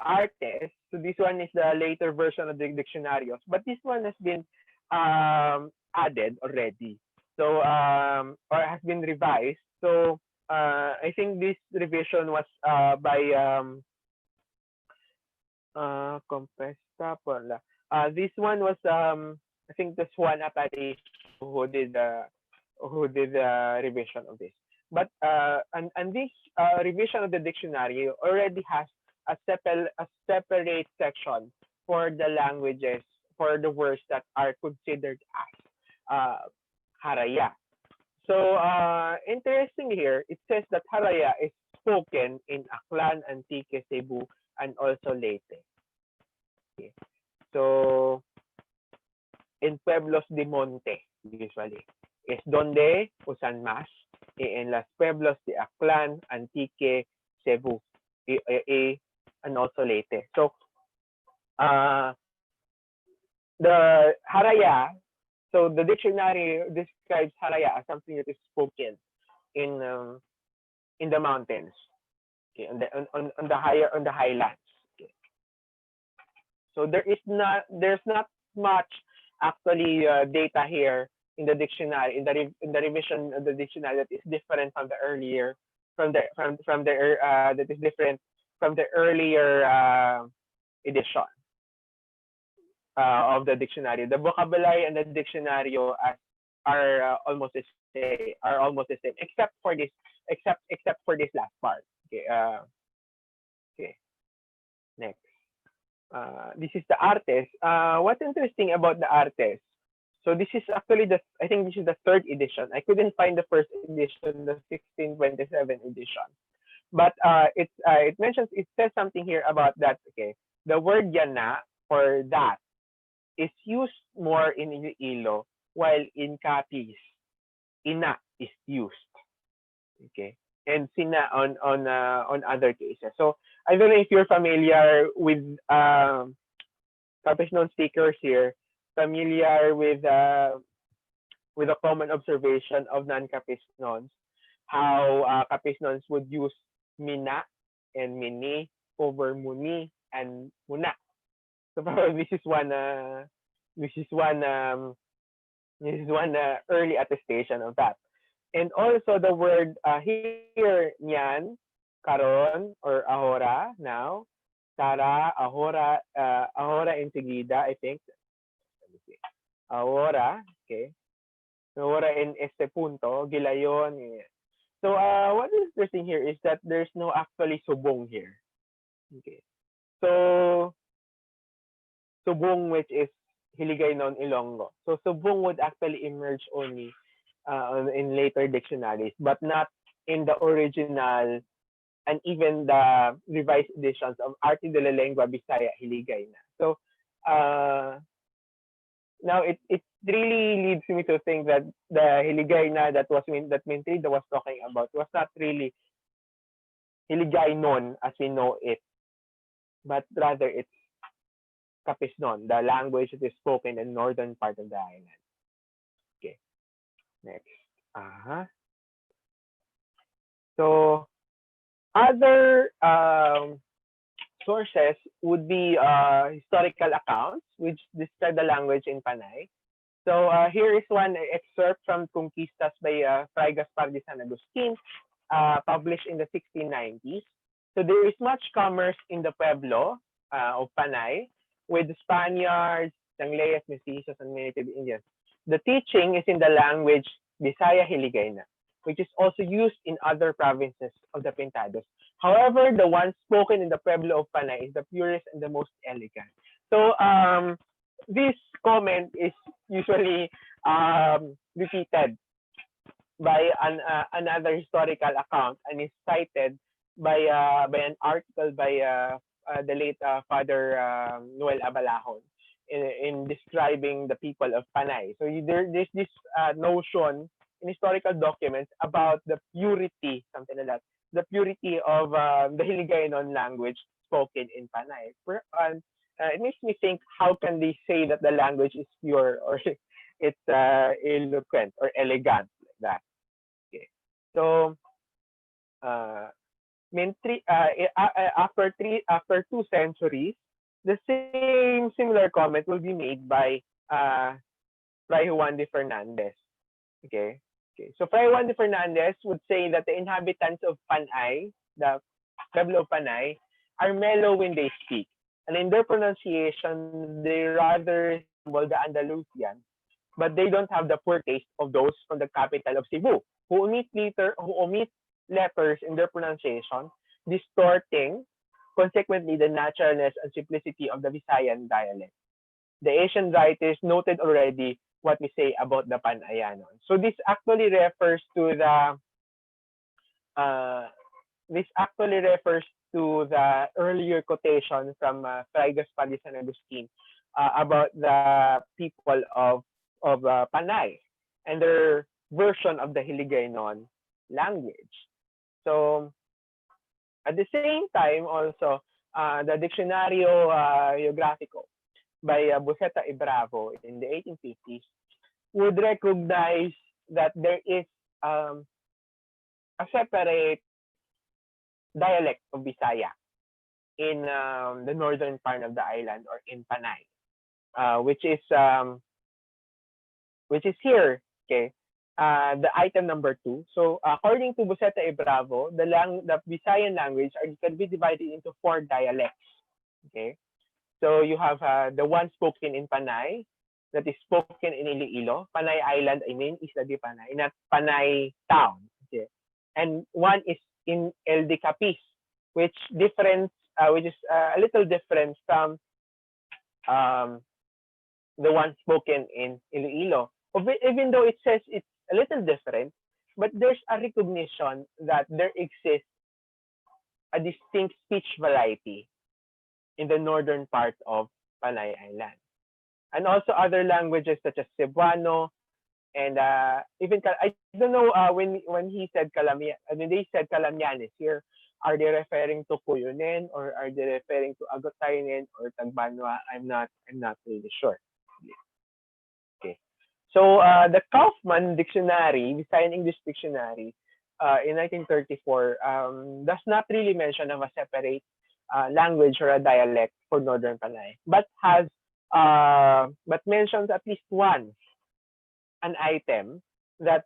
artist. So this one is the later version of the dictionarios, but this one has been added already. So or has been revised. So I think this revision was by Compesta pala. This one was I think this one Aparicio who did the revision of this. But and this revision of the dictionary already has a separate section for the languages, for the words that are considered as Haraya. So interesting here, it says that Haraya is spoken in Aklan, Antique, Cebu, and also Leyte. Okay. So in Pueblos de Monte, usually, es donde usan más, en los pueblos de Aklan, Antique, Cebu, and also Leyte. So the Haraya, so the dictionary describes Haraya as something that is spoken in the mountains, okay, on the highlands. Okay. So there's not much actually data here in the dictionary, in the revision of the dictionary, that is different from the earlier that is different from the earlier edition of the dictionary. The vocabulary and the dictionary are almost the same, except for this last part. Okay. Okay. Next. This is the artist. What's interesting about the artist? So this is actually I think this is the third edition. I couldn't find the first edition, the 1627 edition. But it says something here about that. Okay, the word yana for that is used more in Iloilo, while in Capiz, ina is used. Okay, and sina on other cases. So I don't know if you're familiar with Capiznon speakers here, familiar with a common observation of non-Capiznons, how Capiznons would use mina and mini over muni and muna. So probably this is one early attestation of that. And also the word here, nyan, karon, or ahora, now, tara, ahora, ahora enseguida, I think. Let me see. Ahora, okay. Ahora en este punto, gilayon. So what is interesting here is that there's no actually subong here. Okay. So subong, which is Hiligay non Ilonggo. So subong would actually emerge only in later dictionaries, but not in the original and even the revised editions of Arte de la Lengua Bisaya Hiligay na. So now it really leads me to think that the Hiligay na that Mintrida was talking about was not really Hiligay non as we know it, but rather it's Capiznon, the language that is spoken in northern part of the island. Okay, next. So other sources would be historical accounts which describe the language in Panay. So here is one excerpt from Conquistas by Fray Gaspar de San Agustin, published in the 1690s. So there is much commerce in the pueblo of Panay with the Spaniards, Sanglayas, Mestizos, and native Indians. The teaching is in the language Bisaya Hiligay na, which is also used in other provinces of the Pintados. However, the one spoken in the pueblo of Panay is the purest and the most elegant. So this comment is usually repeated by another historical account and is cited by an article by the late Father Noel Abalahon in describing the people of Panay. So there's this notion in historical documents about the purity, something like that, the purity of the Hiligaynon language spoken in Panay. It makes me think, how can they say that the language is pure or it's eloquent or elegant like that? Okay. So, after 2 centuries, the same similar comment will be made by Fray Juan de Fernandez. Okay. Okay. So Fray Juan de Fernandez would say that the inhabitants of Panay, the Pueblo of Panay, are mellow when they speak, and in their pronunciation, they rather resemble the Andalusians, but they don't have the poor taste of those from the capital of Cebu, who omit letters in their pronunciation, distorting consequently the naturalness and simplicity of the Visayan dialect. The Asian writers noted already what we say about the Panayanon. So uh, this actually refers to the earlier quotation from Fray Gaspar de San Agustin about the people of Panay and their version of the Hiligaynon language. So at the same time, also the Diccionario Geográfico by Buceta y Bravo in the 1850s would recognize that there is a separate dialect of Bisaya in the northern part of the island, or in Panay, which is here. Okay, the item number 2. So according to Buceta y Bravo, the Visayan language can be divided into 4 dialects. Okay, so you have the one spoken in Panay, that is spoken in Iloilo, Panay Island, Isla de Panay, not Panay town. Okay, and one is in El de Capiz, which is a little different from the one spoken in Iloilo. Even though it says it's a little different, but there's a recognition that there exists a distinct speech variety in the northern part of Panay Island. And also other languages such as Cebuano, and even I don't know when he said when they said Calamianes here, are they referring to Cuyunen, or are they referring to Agotainen or Tagbanwa? I'm not really sure. Okay. So the Kaufman Dictionary, Visayan English Dictionary, in 1934, does not really mention of a separate language or a dialect for Northern Panay, but mentions at least an item that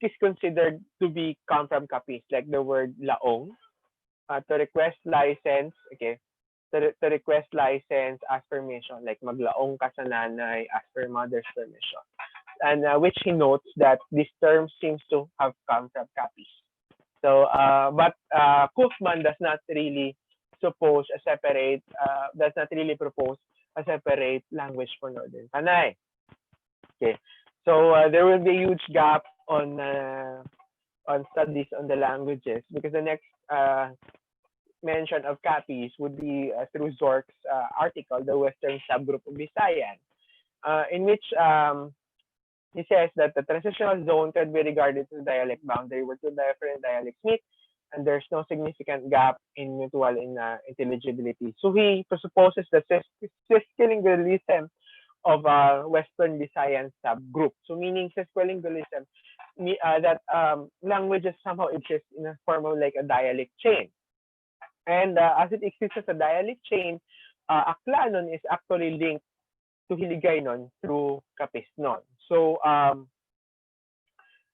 is considered to be come from Capiz, like the word laong, to request license. Okay, to request license, ask permission, like maglaong ka sa nanay, ask for mother's permission, and which he notes that this term seems to have come from Capiz. So, but Kaufman does not really propose a separate language for Northern Panay. Okay, so there will be a huge gap on studies on the languages, because the next mention of Capiz would be through Zorc's article, The Western Subgroup of Visayan, in which he says that the transitional zone could be regarded as a dialect boundary where 2 different dialects meet, and there's no significant gap in mutual intelligibility. So he presupposes the sesquilingualism of Western Visayan subgroup. So meaning sesquilingualism, that languages somehow exist in a form of like a dialect chain. And as it exists as a dialect chain, Aklanon is actually linked to Hiligaynon through Capiznon. So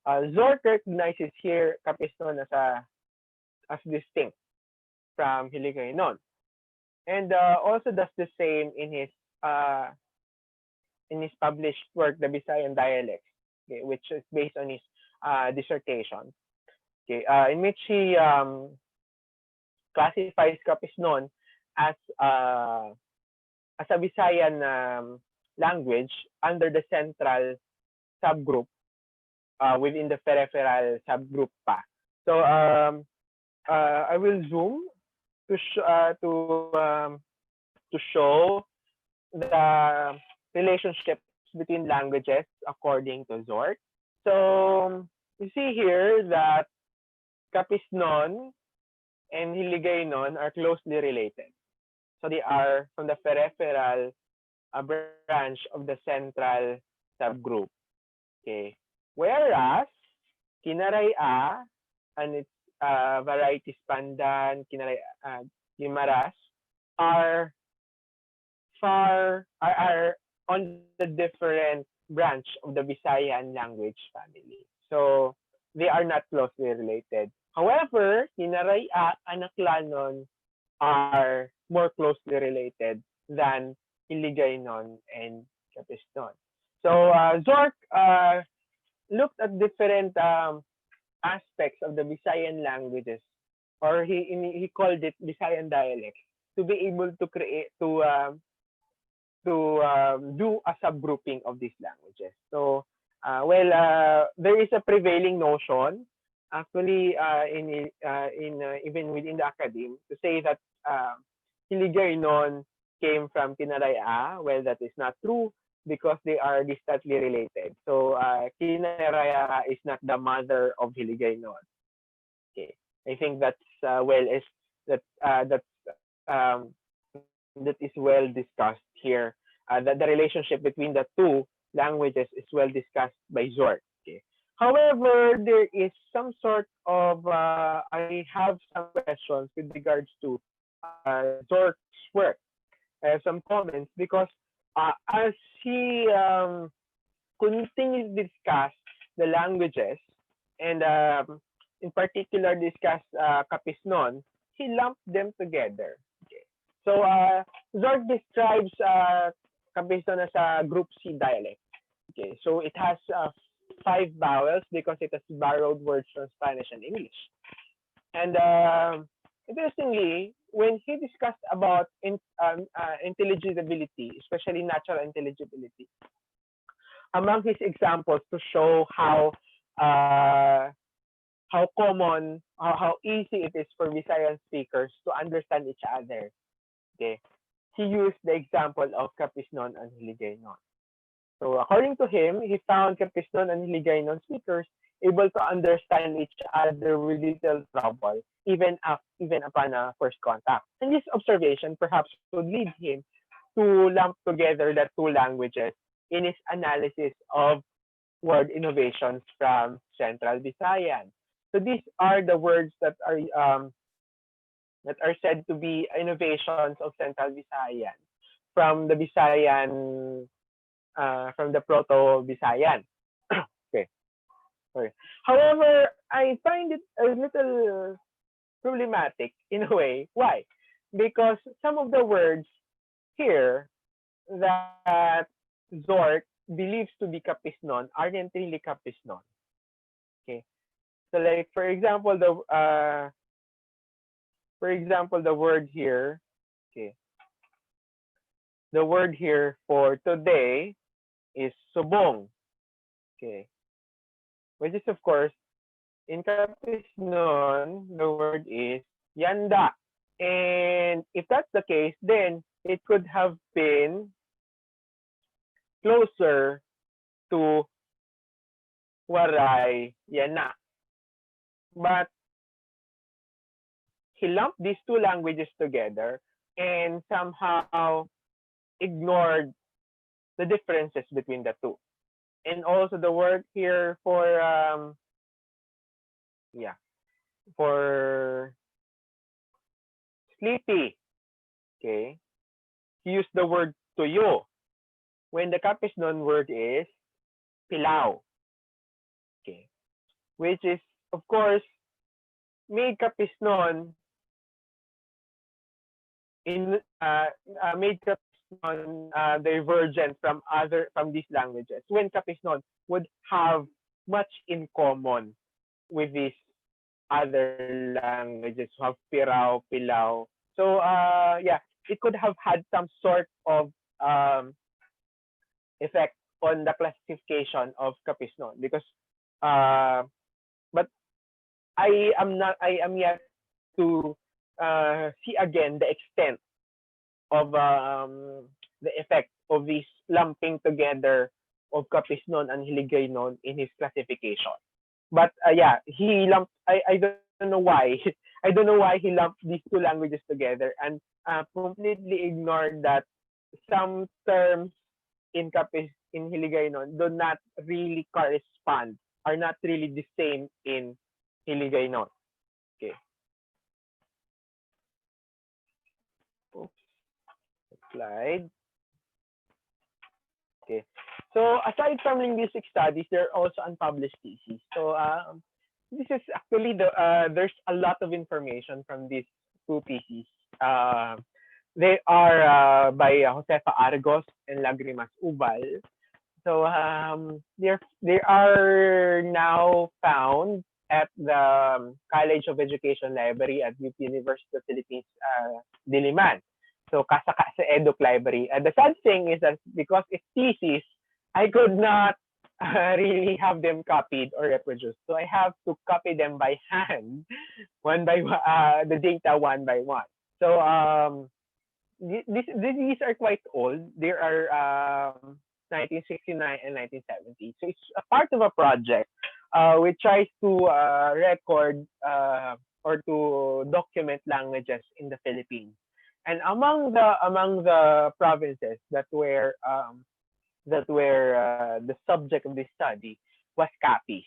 Zorc recognizes here Capiznon as distinct from Hiligaynon, and also does the same in his published work, The Visayan Dialects, okay, which is based on his dissertation, okay, in which he classifies Capiznon as a Visayan language under the central subgroup within the peripheral subgroup pa. So I will zoom to show the relationships between languages according to Zort. So you see here that Capiznon and Hiligaynon are closely related. So they are from the peripheral branch of the central subgroup. Okay. Whereas Kinaraya and its varieties Pandan, Kinaraya, Guimaras are on the different branch of the Visayan language family. So they are not closely related. However, Kinaraya and Aklanon are more closely related than Hiligaynon and Capiznon. So Zork looked at different aspects of the Visayan languages, or he called it Visayan dialects, to be able to create do a subgrouping of these languages. So, there is a prevailing notion, actually, even within the academe, to say that Hiligaynon came from Kinaraya. Well, that is not true because they are distantly related. So, Kinaraya is not the mother of Hiligaynon. Okay, I think that's um, that is well discussed here. That the relationship between the two languages is well discussed by Zort. Okay. However, there is some sort of I have some questions with regards to Zort's work. I have some comments because as he continues to discuss the languages and in particular discuss Capiznon, he lumped them together. Okay. So Zort describes Capiznon as a Group C dialect. Okay, so it has 5 vowels because it has borrowed words from Spanish and English. And interestingly, when he discussed about intelligibility, especially natural intelligibility, among his examples to show how common, how easy it is for Visayan speakers to understand each other. Okay, he used the example of Capiznon and Hiligaynon. So according to him, he found Capiznon and Hiligaynon speakers able to understand each other with little trouble, even upon a first contact. And this observation perhaps would lead him to lump together the two languages in his analysis of word innovations from Central Visayan. So these are the words that are said to be innovations of Central Visayan from the Visayan, from the Proto-Visayan. Okay. Sorry. However, I find it a little problematic in a way. Why? Because some of the words here that Zort believes to be Capiznon aren't really Capiznon. Okay. So like for example the word here, okay. The word here for today is subong. Okay. Which is of course in Capiznon the word is yanda. And if that's the case, then it could have been closer to waray yana. But he lumped these two languages together and somehow ignored the differences between the two. And also the word here for for sleepy. Okay. He used the word tuyo when the Capiznon word is pilaw. Okay. Which is of course made Capiznon divergent from these languages when Capiznon would have much in common with these other languages who have pirao, pilaw. So it could have had some sort of effect on the classification of Capiznon because but I am yet to see again the extent of the effect of this lumping together of Capiznon and Hiligaynon in his classification. But yeah, he lumped. I don't know why. I don't know why he lumped these two languages together and completely ignored that some terms in Hiligaynon do not really correspond, are not really the same in Hiligaynon. Okay. Oops. Slide. Okay. So aside from linguistic studies, there are also unpublished theses. So this is actually there's a lot of information from these two theses. Uh, they are by Josefa Argos and Lagrimas Ubal. So they are now found at the College of Education Library at UP University of the Philippines, Diliman. So kasaka sa Eduk Library. The sad thing is that because it's thesis, I could not really have them copied or reproduced. So I have to copy them by hand, one by the data one by one. So these are quite old. They are 1969 and 1970. So it's a part of a project which tries to record or to document languages in the Philippines. And among the provinces that were the subject of this study was Capiz.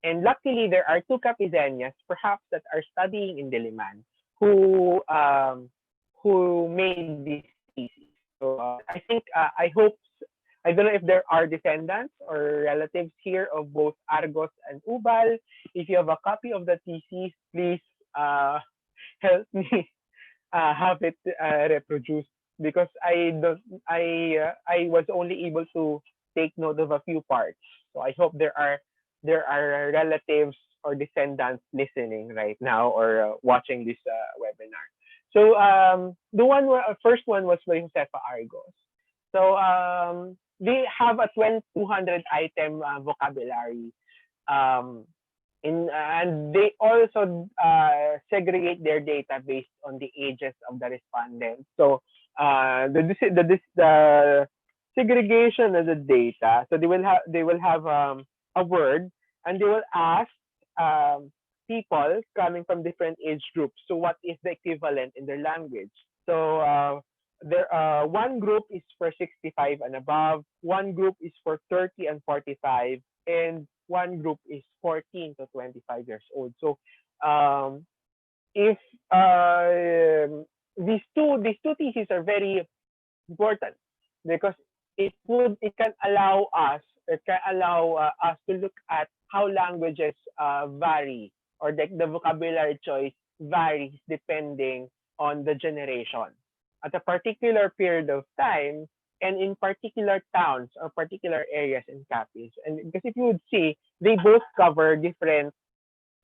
And luckily, there are two Capizenias, perhaps, that are studying in Diliman, who made this thesis. So I think I hope I don't know if there are descendants or relatives here of both Argos and Ubal. If you have a copy of the thesis, please help me have it reproduced because I was only able to take note of a few parts. So I hope there are relatives or descendants listening right now or watching this webinar. So the first one was by Josefa Argos. So they have a 200 item vocabulary. And they also segregate their data based on the ages of the respondents. So the segregation of the data. So they will have a word, and they will ask people coming from different age groups. So what is the equivalent in their language? So one group is for 65 and above, one group is for 30 and 45, and one group is 14 to 25 years old. So if these two theses are very important because it can allow us to look at how languages vary, or the vocabulary choice varies depending on the generation at a particular period of time and in particular towns or particular areas in Capiz. And because if you would see, they both cover different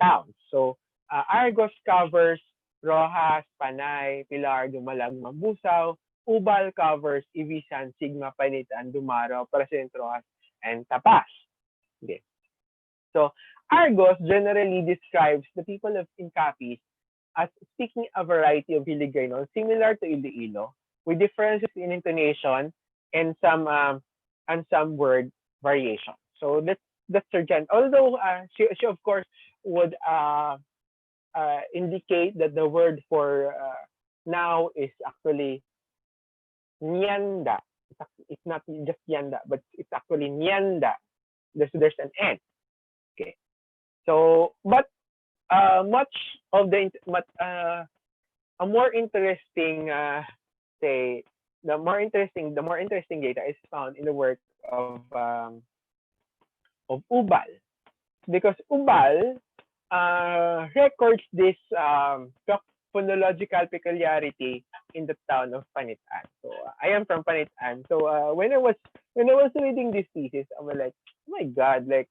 towns. So Argos covers Rojas, Panay, Pilar, Dumalag, Mabusaw. Ubal covers Ibisan, Sigma, Panitan, Dumaro, Presidente Rojas, and Tapas. Okay. So Argos generally describes the people of Capiz as speaking a variety of Hiligaynon similar to Iloilo, with differences in intonation and some word variation. So that's her gen. Although she of course would indicate that the word for now is actually nyanda. It's not just yanda, but it's actually nyanda. There's an N. Okay. So, but much of a more interesting say the more interesting data is found in the work of Ubal, because Ubal records this phonological peculiarity in the town of Panitan. So I am from Panitan. So when I was reading this thesis, I was like, oh my God, like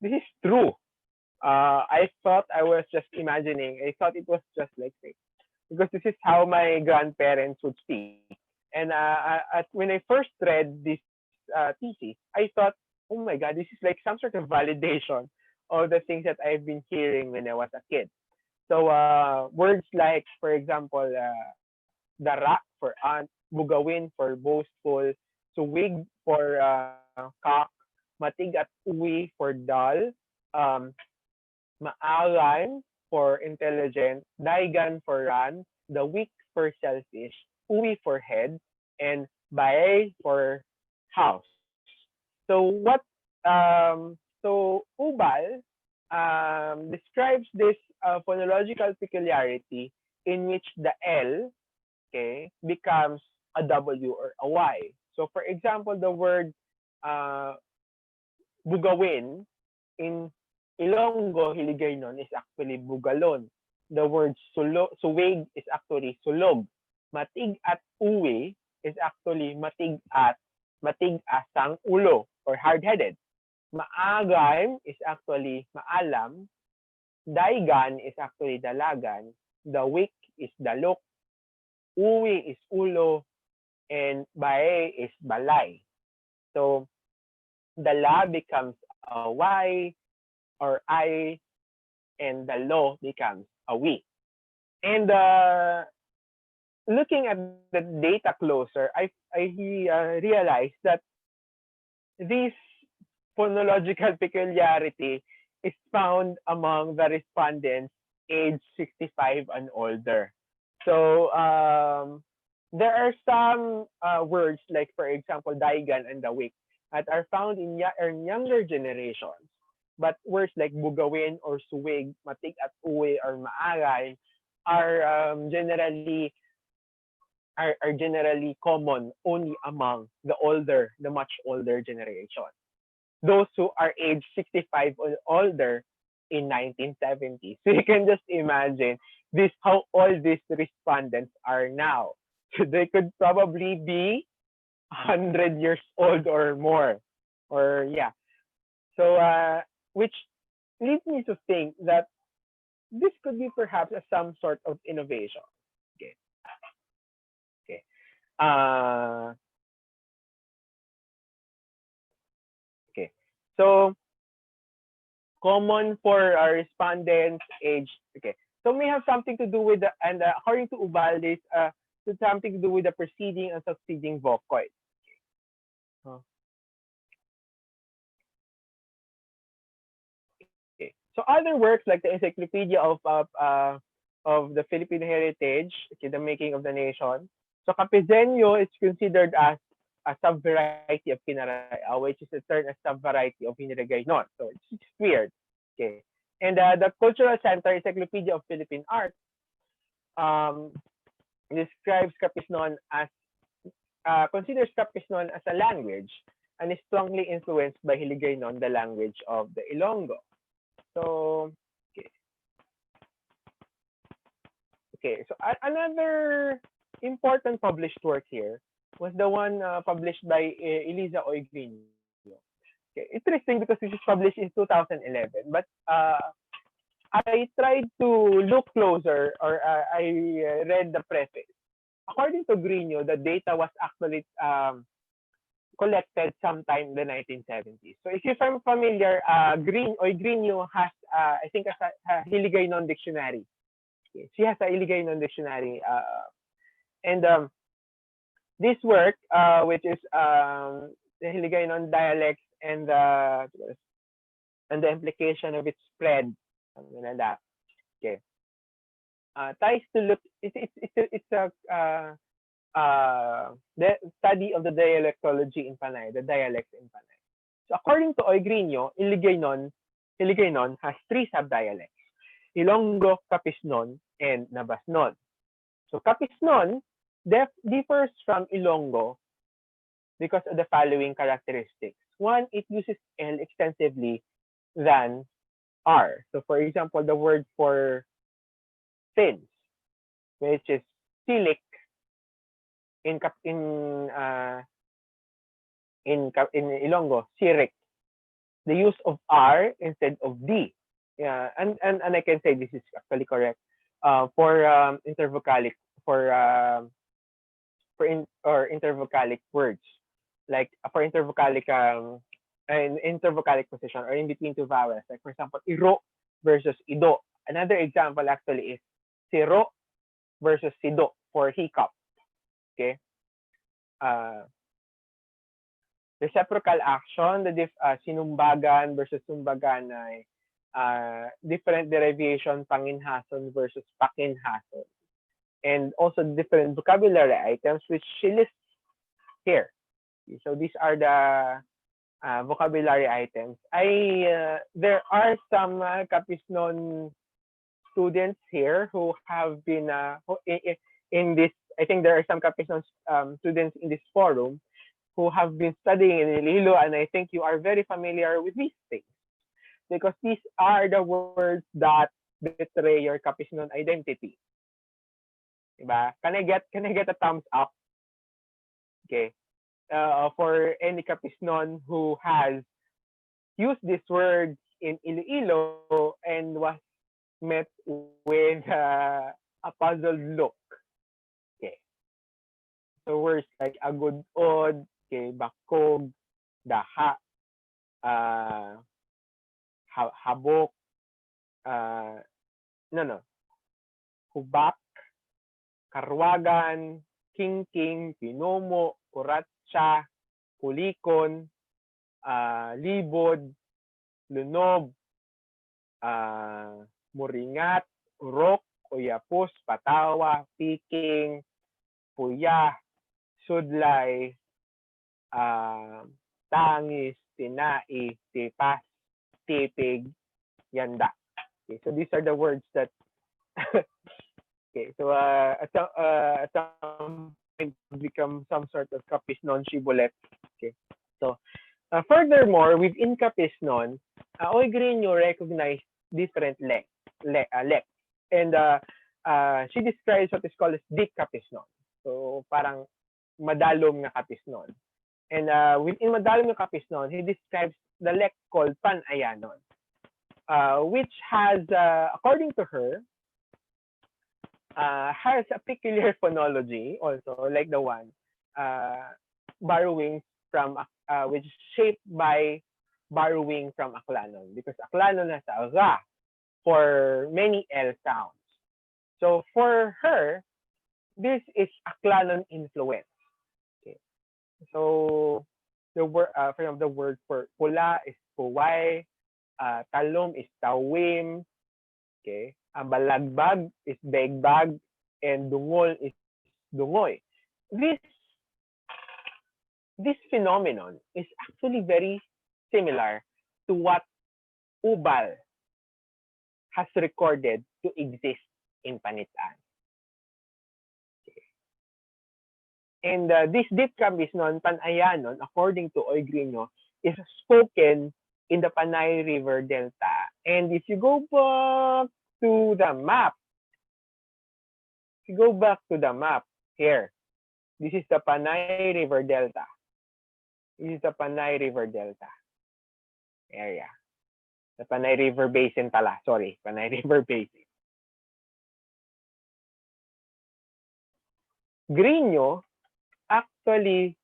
this is true. I thought I was just imagining. I thought it was just like fake because this is how my grandparents would speak. And when I first read this thesis, I thought, oh my God, this is like some sort of validation of the things that I've been hearing when I was a kid. So words like, for example, darak for aunt, bugawin for boastful, suwig for cock, matig at uwi for dull, um, maalan for intelligent, daigan for run, the weak for selfish, uwi for head, and bae for house. So ubal describes this phonological peculiarity in which the L, okay, becomes a W or a Y. So for example, the word uh, bugawin in Ilonggo, Hiligaynon is actually bugalon. The word suwig is actually sulog. Matig at uwi is actually matig asang ulo or hard-headed. Maagam is actually maalam. Daigan is actually dalagan. The weak is dalok. Uwi is ulo. And bae is balay. So the la becomes a y or I, and the lo becomes a we. And looking at the data closer, I realized that this phonological peculiarity is found among the respondents aged 65 and older. So there are some words like, for example, daigan and dawik that are found in younger generations. But words like bugawin or suwig, matig at uwi or maaray are generally common only among the much older generation. Those who are aged 65 or older in 1970s. So you can just imagine how old these respondents are now. So they could probably be 100 years old or more. Or yeah. So which leads me to think that this could be perhaps some sort of innovation. Okay. Okay. Okay. So common for our respondents age. Okay. So may have something to do with the, and according to Ubaldes, it's something to do with the preceding and succeeding vocoid. Okay. So other works like the Encyclopedia of the Philippine Heritage, okay, the making of the nation. So Capiznon is considered as a sub-variety of Kinaraya, which is a third a sub-variety of Hinirigaynon. So it's weird. Okay. And the Cultural Center Encyclopedia of Philippine Art um, describes Capiznon as considers Capiznon as a language and is strongly influenced by Hiligaynon, the language of the Ilonggo. So, okay. Okay, so another important published work here was the one published by Eliza Oigrinio. Okay, interesting because this is published in 2011, but I tried to look closer, or I read the preface. According to Grino, the data was actually collected sometime in the 1970s. So if you're familiar, Grino has, I think, a Hiligaynon dictionary. Okay. She has a Hiligaynon dictionary. And this work, which is the Hiligaynon dialects and the implication of its spread, something like that. Okay. Tries to look. It's the study of the dialectology in Panay, the dialects in Panay. So according to Oigrinio, Hiligaynon has three subdialects: Ilonggo, Capiznon, and Nabasnon. So Capiznon differs from Ilonggo because of the following characteristics. One, it uses L extensively than R. So for example, the word for fins, which is silik in Ilonggo, sirik. The use of R instead of D. Yeah, and I can say this is actually correct. For intervocalic intervocalic words, like for intervocalic intervocalic position or in between two vowels, like for example, iro versus ido. Another example actually is siro versus sido for hiccup. Okay. reciprocal action, sinumbagan versus sumbaganay, different derivation, panginhason versus pakinhason, and also different vocabulary items which she lists here. So these are the vocabulary items. There are some Capiznon students here who have been in this. I think there are some Capiznon students in this forum who have been studying in Iloilo, and I think you are very familiar with these things because these are the words that betray your Capiznon identity. Diba? Can I get a thumbs up? Okay. For any Capiznon who has used these words in Iloilo and was met with a puzzled look. Okay. So words like agud od, okay, bakog, daha, habok, hubak, karwagan, king, pinomo, kuratsa, kulikon, libod, lunob, muringat, urok, uyapos, patawa, piking, puya, sudlay, tangis, tinai, tipas, tipig, yanda. Okay, so these are the words that okay, so at some point become some sort of Capiznon shibboleth. Okay, so furthermore, within Capiznon, Oigreño recognized different lex, and she describes what is called as deep Capiznon. So parang madalom na Capiznon. And within madalom na Capiznon, he describes the lex called Pan-Ayanon, which has, according to her, has a peculiar phonology also, like the one borrowing from, which is shaped by borrowing from Aklanon, because Aklanon has a ra for many L sounds. So for her, this is Aklanon influence. Okay. So the word, for example, the word for pula is puway, talom is tawim, okay, balagbag is begbag, and dungol is dungoy. This phenomenon is actually very similar to what Ubal has recorded to exist in Panitan. Okay. And this deep Capiznon, Pan-Ayanon, according to Oigreño, is spoken in the Panay River Delta. And if you go back to the map, here, this is the Panay River Delta. This is the Panay River Delta area. The Panay River Basin pala. Sorry, Panay River Basin. Grino actually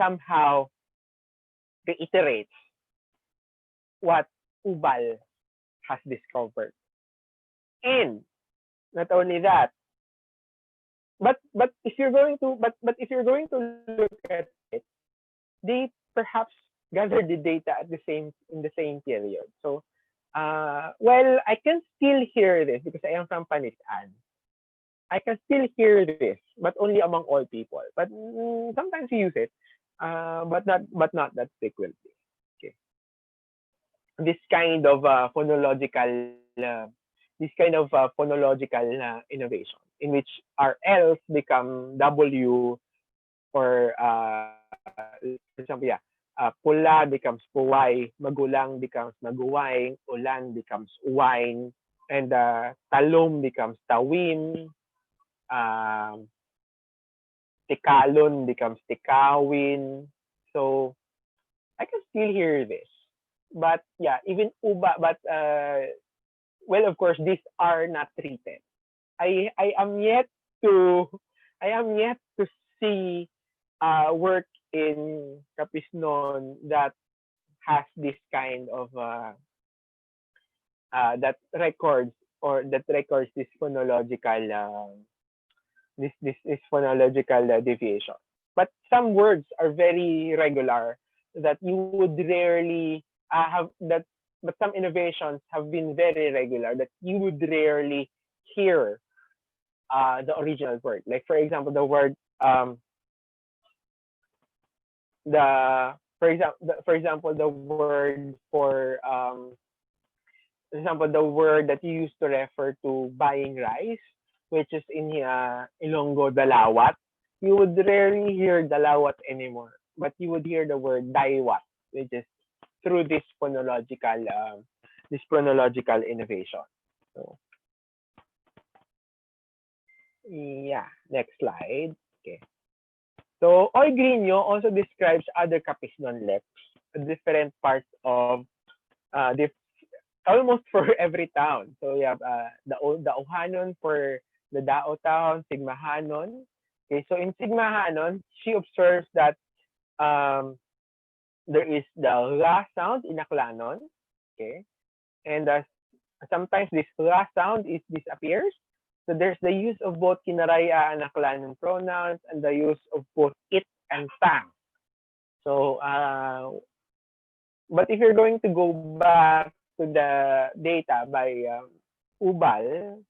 somehow reiterates what Ubal has discovered. And not only that, but if you're going to look at it, they perhaps gathered the data in the same period. So well, I can still hear this because I am from Panitan. I can still hear this, but only among all people. But sometimes you use it, but not that frequently. Okay. This kind of phonological innovation in which our L's become W, or for example, pula becomes puway, magulang becomes maguway, ulan becomes uwain, and talom becomes tawim, tikalon becomes tikawin. So I can still hear this. But yeah, even uba, but well, of course, these are not treated. I am yet to see work in Capiznon that has this kind of that records this phonological this phonological deviation. but some words are very regular that you would rarely have that. But some innovations have been very regular that you would rarely hear the original word. Like for example, the word the for example the word for example the word that you used to refer to buying rice, which is in Ilonggo dalawat. You would rarely hear dalawat anymore, but you would hear the word daiwat, which is through this chronological innovation. So yeah, next slide. Okay. So Oigrino also describes other Capiznon leps, different parts of almost for every town. So you have the Ohanon for the Dao town, Sigmahanon. Okay, so in Sigmahanon, she observes that there is the ra sound in Aklanon. Okay, and sometimes this ra sound disappears. So there's the use of both kinaraya and Aklanon pronouns and the use of both it and tang. So, but if you're going to go back to the data by Ubal,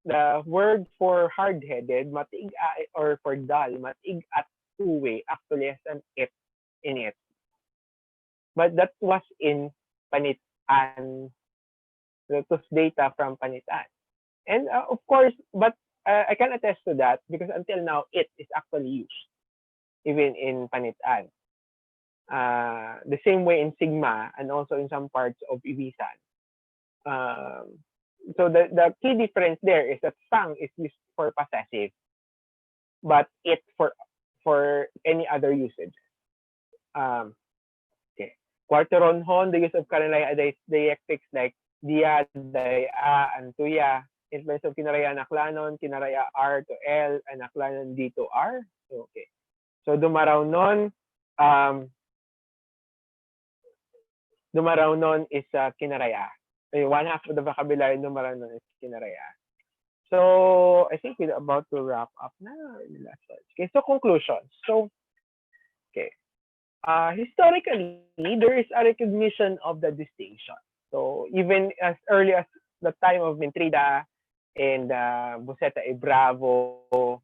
the word for hard-headed, matig or for dull, matig at uwe actually has an it in it. But that was in Panitan. That was data from Panitan. And of course, but I can attest to that because until now, it is actually used, even in Panitan. The same way in Sigma and also in some parts of Ibisan. So the key difference there is that sang is used for possessive, but it for any other usage. Okay. Quarteronhon, the use of Karanaya diacritics like dia, daya, and tuya. In place of kinaraya naklanon, kinaraya R to L, and naklanon D to R. Okay. So dumaraw nun is kinaraya. One half of the vocabulary dumaraw nun is kinaraya. So I think we're about to wrap up now. Okay, so conclusions. So okay. Historically, there is a recognition of the distinction. So even as early as the time of Mintrida and Buseta e Bravo,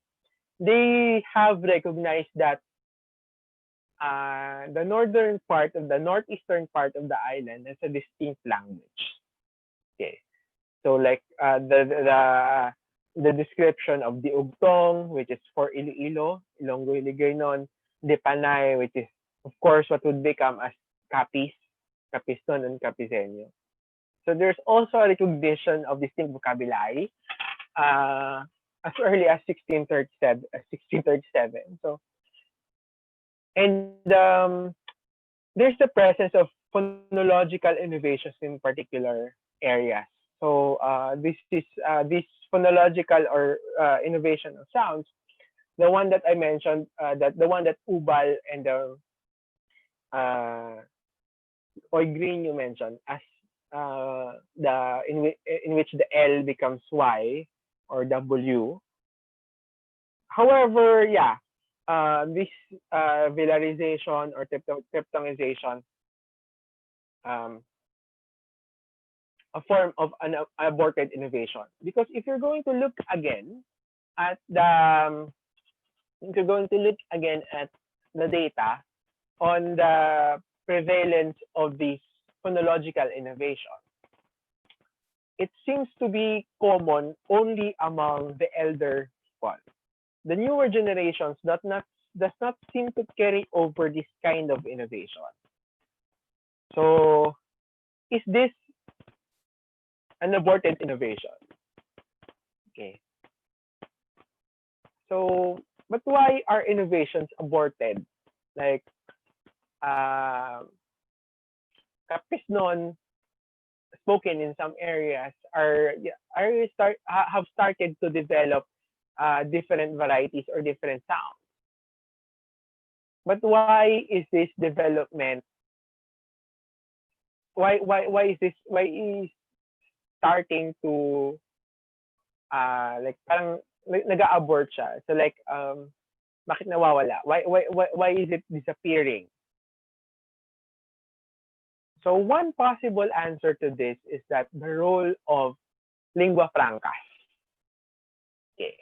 they have recognized that the northeastern part of the island has a distinct language. Okay, so like the description of the Ugtong, which is for Iloilo, Ilonggo Hiligaynon, the Panay, which is of course what would become as Capiznon, and Capizenyo. So there's also a recognition of distinct vocabulary as early as 1637. So, and there's the presence of phonological innovations in particular areas. So this phonological or innovation of sounds, the one that I mentioned, that the one that Ubal and Oigrino mentioned as in which the L becomes Y or W. However, yeah, this velarization or diphthongization, a form of an aborted innovation. Because if you're going to look again at the data on the prevalence of this phonological innovation, it seems to be common only among the elder people. The newer generations does not seem to carry over this kind of innovation. So, is this an aborted innovation? Okay. So, but why are innovations aborted? Like, Capiznon, spoken in some areas, have started to develop different varieties or different sounds. But why is this development? Why is starting to like parang nag-abort siya? So like Bakit nawawala? Why is it disappearing? So one possible answer to this is that the role of lingua francas. Okay.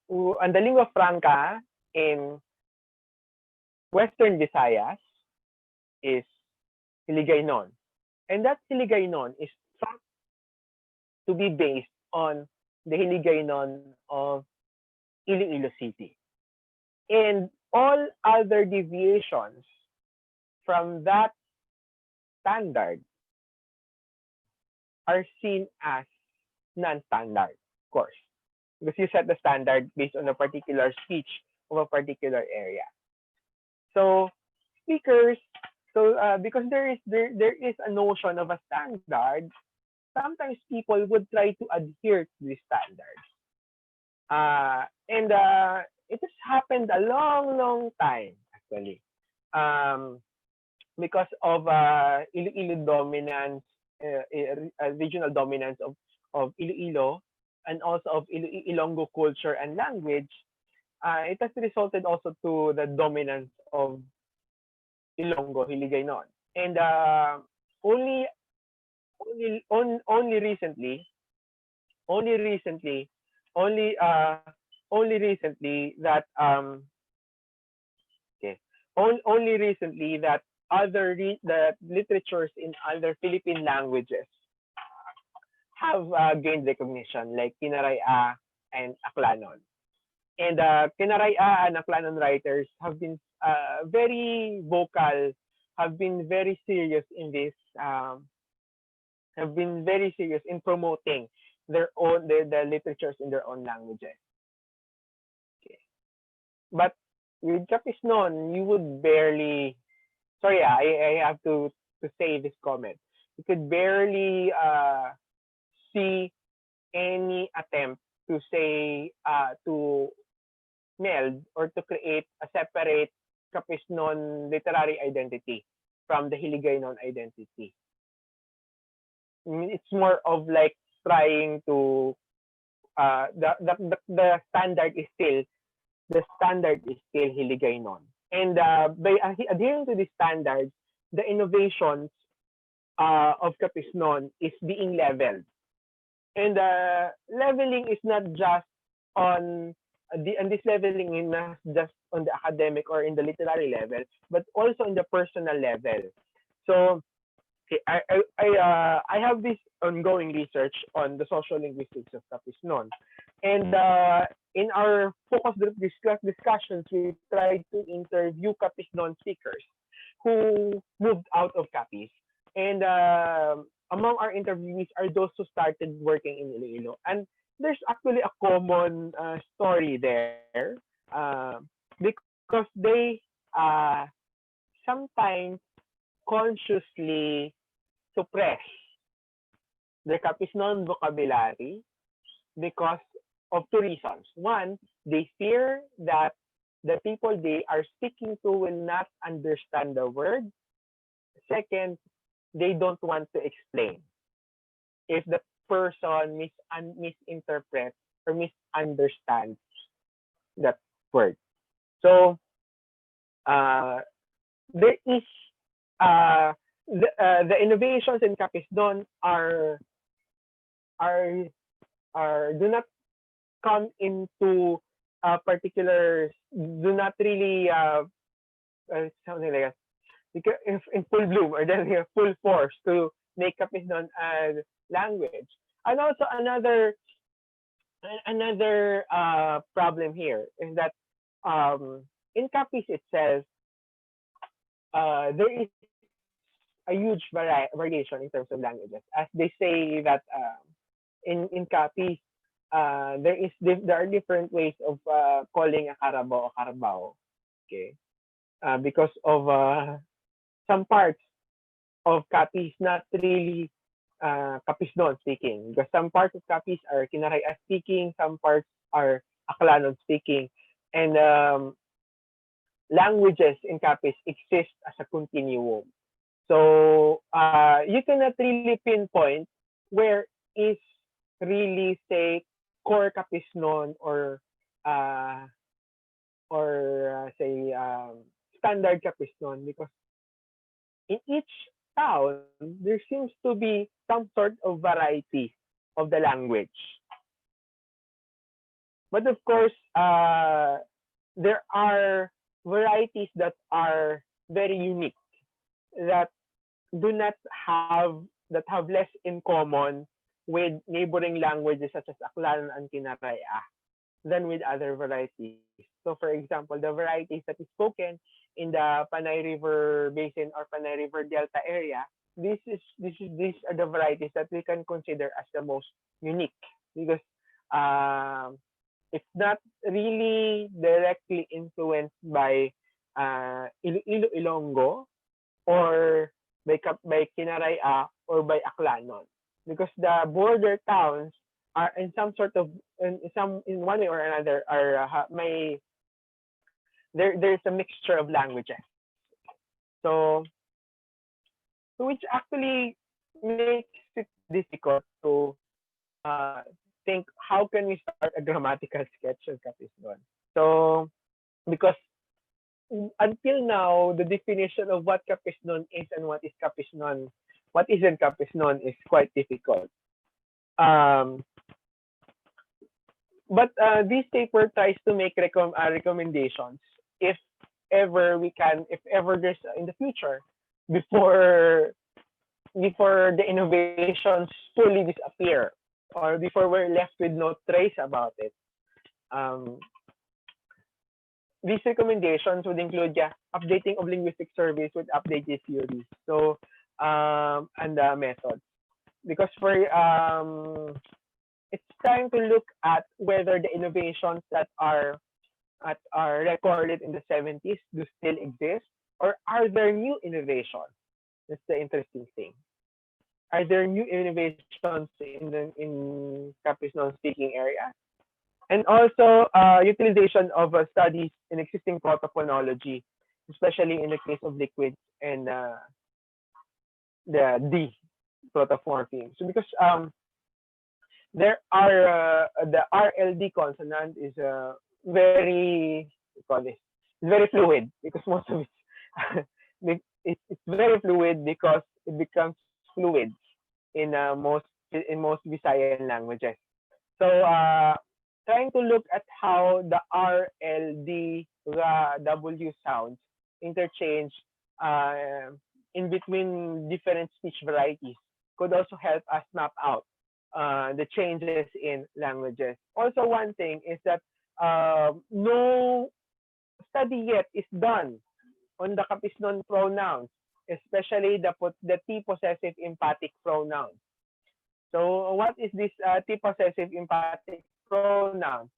And the lingua franca in Western Visayas is Hiligaynon. And that Hiligaynon is thought to be based on the Hiligaynon of Iloilo City. And all other deviations from that standard are seen as non-standard, of course, because you set the standard based on a particular speech of a particular area. So speakers, because there is a notion of a standard, sometimes people would try to adhere to these standards. And it has happened a long time, actually. Because of Iloilo dominance, regional dominance of Iloilo, and also of Ilonggo culture and language, it has resulted also to the dominance of Ilonggo, Hiligaynon. And only recently that only recently that the literatures in other Philippine languages have gained recognition, like Kinaraya and Aklanon. And Kinaraya and Aklanon writers have been very vocal, have been very serious in this, have been very serious in promoting the literatures in their own languages. Okay. But with Capiznon, you would barely, sorry, I have to say this comment. You could barely see any attempt to say, to meld or to create a separate Capiznon literary identity from the Hiligaynon identity. I mean, it's more of like trying to, the standard is still Hiligaynon. And by adhering to these standards, the innovations of Capiznon is being leveled. And leveling is not just on and this leveling is not just on the academic or in the literary level, but also in the personal level. So okay, I have this ongoing research on the social linguistics of Capiznon. And in our focus group discussions, we tried to interview Capiznon speakers who moved out of Capiz. And among our interviewees are those who started working in Iloilo. And there's actually a common story there because they sometimes consciously suppress their Capiznon vocabulary because of two reasons. One, they fear that the people they are speaking to will not understand the word. Second, they don't want to explain if the person misinterprets or misunderstands that word. So there is the innovations in Capiznon are do not come into a particular, do not really something like that, if in full bloom or then full force to make Capiznon a language. And also another problem here is that in Capiz itself there is a huge variation in terms of languages. As they say that in Capiz there are different ways of calling a Carabao a Carabao. Okay, because of some parts of Capiz not really Capiznon speaking, because some parts of Capiz are Kinaraya speaking, some parts are Aklanon speaking, and languages in Capiz exist as a continuum. So you cannot really pinpoint where is really, say, core Capiznon or or say standard Capiznon, because in each town there seems to be some sort of variety of the language. But of course, there are varieties that are very unique, that do not have that have less in common with neighboring languages such as Aklan and Kinaraya than with other varieties. So for example, the varieties that is spoken in the Panay River Basin or Panay River Delta area, these are the varieties that we can consider as the most unique, because um, it's not really directly influenced by Iloilo Ilonggo or by Kinaraya or by Aklanon, because the border towns are in some sort of in one way or another are may there's a mixture of languages. So which actually makes it difficult to think how can we start a grammatical sketch of Capiznon. So because until now, the definition of what Capiznon is and what isn't Capiznon is quite difficult. Um, but this paper tries to make recommendations if if ever there's in the future, before the innovations fully disappear, or before we're left with no trace about it. Um, these recommendations would include updating of linguistic surveys with updated theories. So and methods, because for it's time to look at whether the innovations that are recorded in the 70s do still exist, or are there new innovations? That's the interesting thing. Are there new innovations in Capiznon speaking area? And also utilization of studies in existing protophonology, especially in the case of liquids and the D protophonemes. So because there are the RLD consonant is very call this very fluid, because most of it's very fluid because it becomes fluid in most Visayan languages. So trying to look at how the R, L, D, W sounds interchange in between different speech varieties could also help us map out the changes in languages. Also, one thing is that no study yet is done on the Capiznon pronouns, especially the T possessive emphatic pronouns. So what is this T possessive emphatic pronoun?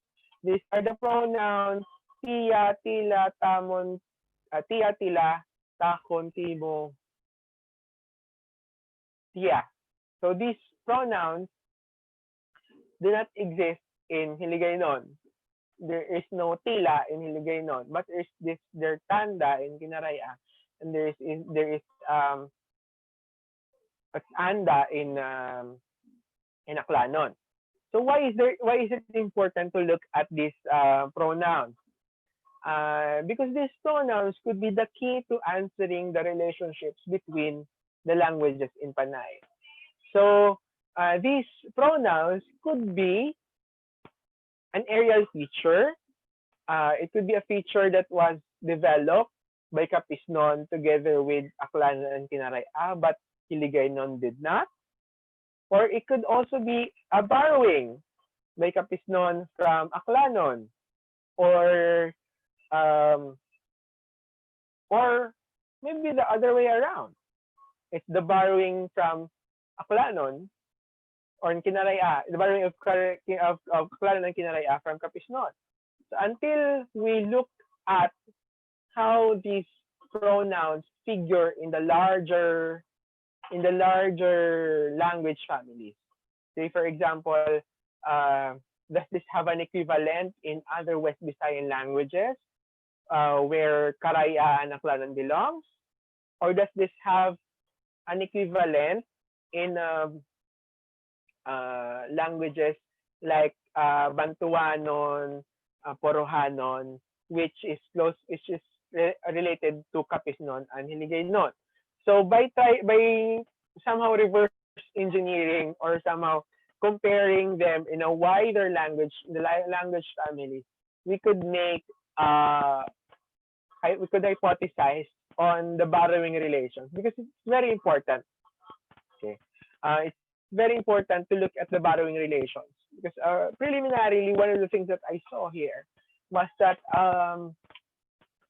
These are the pronouns tia, tila, tamon, tia, tila, takon, timo, tia. So these pronouns do not exist in Hiligaynon. There is no tila in Hiligaynon, but there's tanda in Kinaraya, and there is anda in Aklanon. So why is it important to look at these pronouns? Because these pronouns could be the key to answering the relationships between the languages in Panay. So these pronouns could be an areal feature. It could be a feature that was developed by Capiznon together with Aklan and Kinaraya, but Hiligaynon did not. Or it could also be a borrowing by Capiznon from Aklanon, or maybe the other way around. It's the borrowing from Aklanon or Kinaraya, the borrowing of Aklanon and Kinaraya from Capiznon. So until we look at how these pronouns figure in the larger language families. Say, for example, does this have an equivalent in other West Visayan languages where Karaya and Aklanon belongs? Or does this have an equivalent in languages like Bantuanon, Porohanon, which is related to Capiznon and Hiligaynon. So by somehow reverse engineering or somehow comparing them in a wider language, the language family, we could make we could hypothesize on the borrowing relations because it's very important. Okay, it's very important to look at the borrowing relations because preliminarily, one of the things that I saw here was that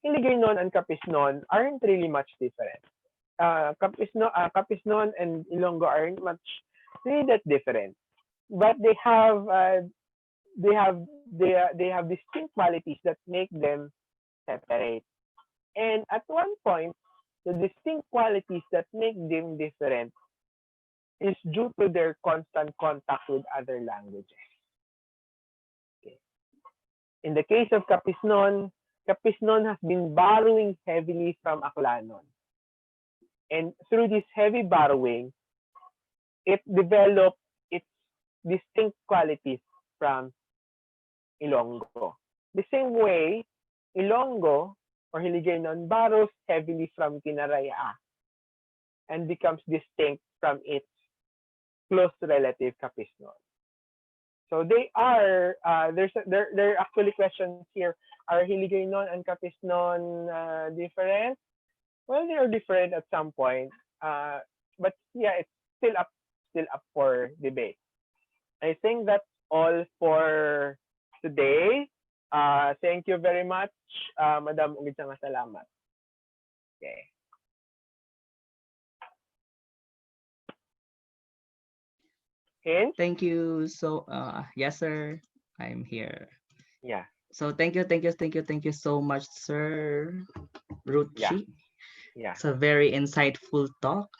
Hiligaynon and Capiznon aren't really much different. Capiznon and Ilonggo aren't much really that different, but they have distinct qualities that make them separate. And at one point, the distinct qualities that make them different is due to their constant contact with other languages. Okay. In the case of Capiznon has been borrowing heavily from Aklanon. And through this heavy borrowing, it developed its distinct qualities from Ilonggo. The same way, Ilonggo or Hiligaynon borrows heavily from Kinaraya and becomes distinct from its close relative Capiznon. So they are there are actually questions here. Are Hiligaynon and Capiznon different? Well, they are different at some point, but yeah, it's still up for debate. I think that's all for today. Thank you very much, Madam Ugid sa salamat. Okay. Hint? Thank you. So, yes, sir. I'm here. Yeah. So, thank you so much, Sir Ruchi. Yeah. It's a very insightful talk.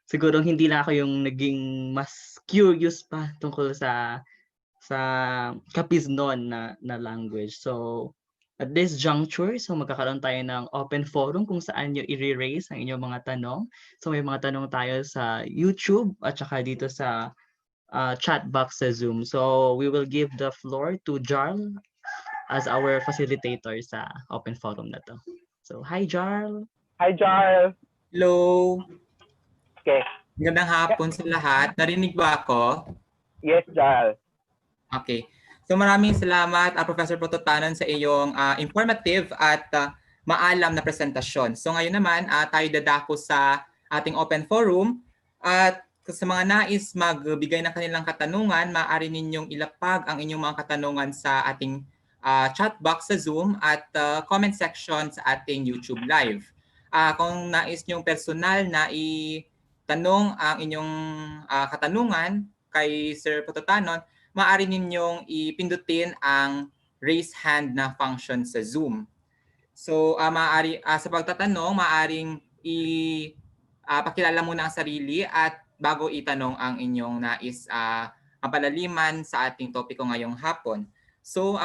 Siguro hindi lang ako yung naging mas curious pa tungkol sa Capiznon na language. So, at this juncture, so magkakaroon tayo ng open forum kung saan nyo i-raise ang inyong mga tanong. So, may mga tanong tayo sa YouTube at saka dito sa chat box sa Zoom. So, we will give the floor to Jarl as our facilitator sa open forum na to. So, hi Jarl! Hi, Jarl! Hello! Okay. Magandang hapon sa lahat. Narinig ba ako? Yes, Jarl. Okay. So maraming salamat, Professor Prototanon, sa iyong informative at maalam na presentasyon. So ngayon naman, tayo dadako sa ating open forum. At sa mga nais magbigay ng kanilang katanungan, maaari ninyong ilapag ang inyong mga katanungan sa ating chat box sa Zoom at comment section sa ating YouTube Live. Kung nais nyong personal na itanong ang inyong katanungan kay Sir Prototanon, maaari ninyong ipindutin ang raise hand na function sa Zoom. So maaari sa pagtatanong, maaaring pakilala muna ang sarili at bago itanong ang inyong nais palaliman sa ating topiko ngayong hapon. So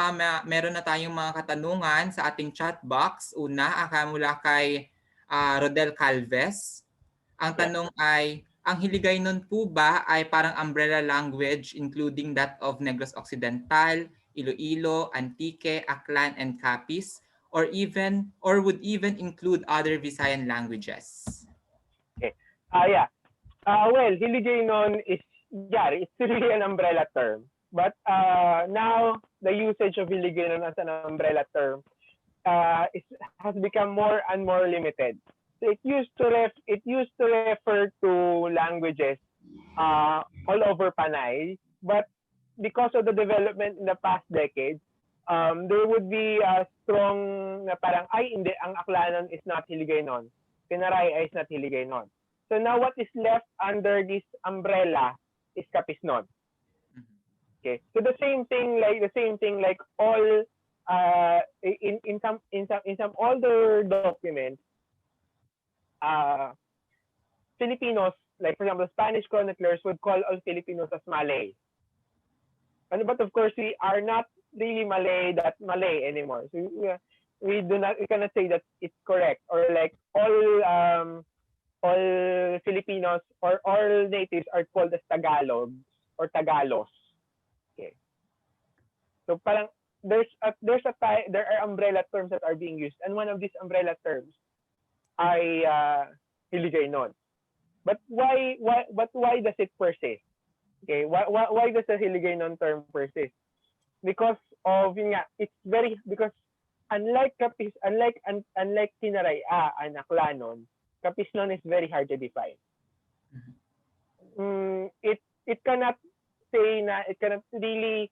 meron na tayong mga katanungan sa ating chat box. Una, mula kay Rodel Calves. Ang tanong ay, ang Hiligaynon po ba ay parang umbrella language including that of Negros Occidental, Iloilo, Antique, Aklan, and Capiz, or would even include other Visayan languages? Okay. Yeah. Well, Hiligaynon it's really an umbrella term. But now the usage of Hiligaynon as an umbrella term has become more and more limited. So it used to refer to languages all over Panay, but because of the development in the past decades, there would be a strong na parang hindi, ang Aklanon is not Hiligaynon. Pinaraya is not Hiligaynon. So now what is left under this umbrella is Capiznon. Okay. So the same thing like all in some older documents, Filipinos, like for example, Spanish chroniclers would call all Filipinos as Malay. But of course, we are not really Malay anymore. So we cannot say that it's correct, or like all Filipinos or all natives are called as Tagalog or Tagalos. Okay. So parang there are umbrella terms that are being used, and one of these umbrella terms ay hiligaynon. But why does it persist? Okay, why does the hiligaynon term persist? Because of yun nga, because unlike kinaraya and aklanon, Capiznon is very hard to define. It cannot really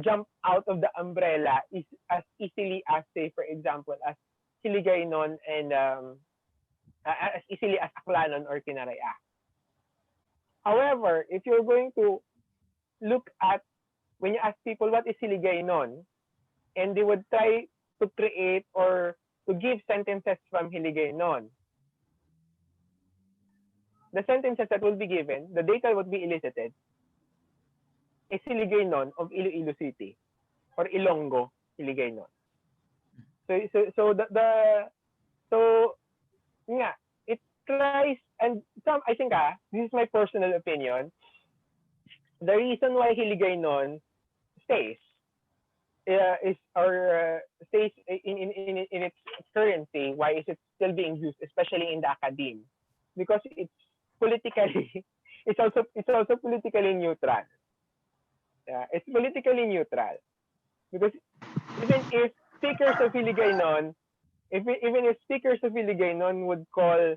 jump out of the umbrella as easily as, say, for example, as hiligaynon and as easily as aklanon or kinaraya. However, if you're going to look at, when you ask people what is hiligaynon, and they would try to create or to give sentences from hiligaynon, the sentences that will be given, the data would be elicited, is hiligaynon of Iloilo City or Ilonggo hiligaynon. So yeah, it tries, and some, I think this is my personal opinion, the reason why hiligaynon stays stays in its currency, why is it still being used, especially in the academe? Because it's politically, it's also politically neutral. It's politically neutral, because even if speakers of hiligaynon, even if speakers of hiligaynon would call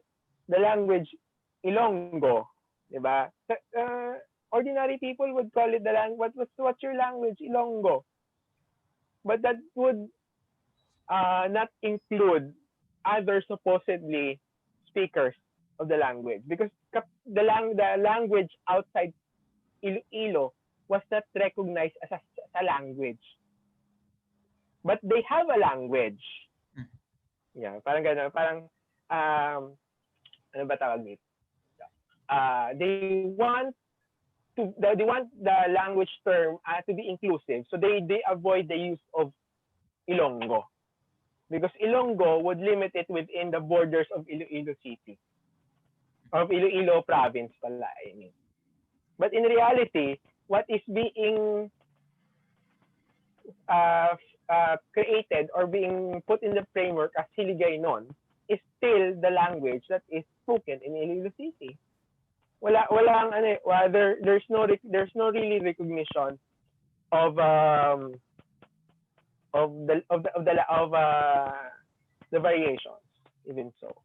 the language Ilonggo, diba? Ordinary people would call it the language. What's your language? Ilonggo. But that would not include other supposedly speakers of the language, because the language outside Iloilo was not recognized as a language. But they have a language. Yeah, parang gano'n. Parang, ano ba tawag nito? They want the language term to be inclusive, so they avoid the use of Ilonggo, because Ilonggo would limit it within the borders of Iloilo City, of Iloilo province pala, I mean. But in reality, what is being created or being put in the framework as hiligaynon is still the language that is spoken in Iloilo City. There's no really recognition of the variations, even so.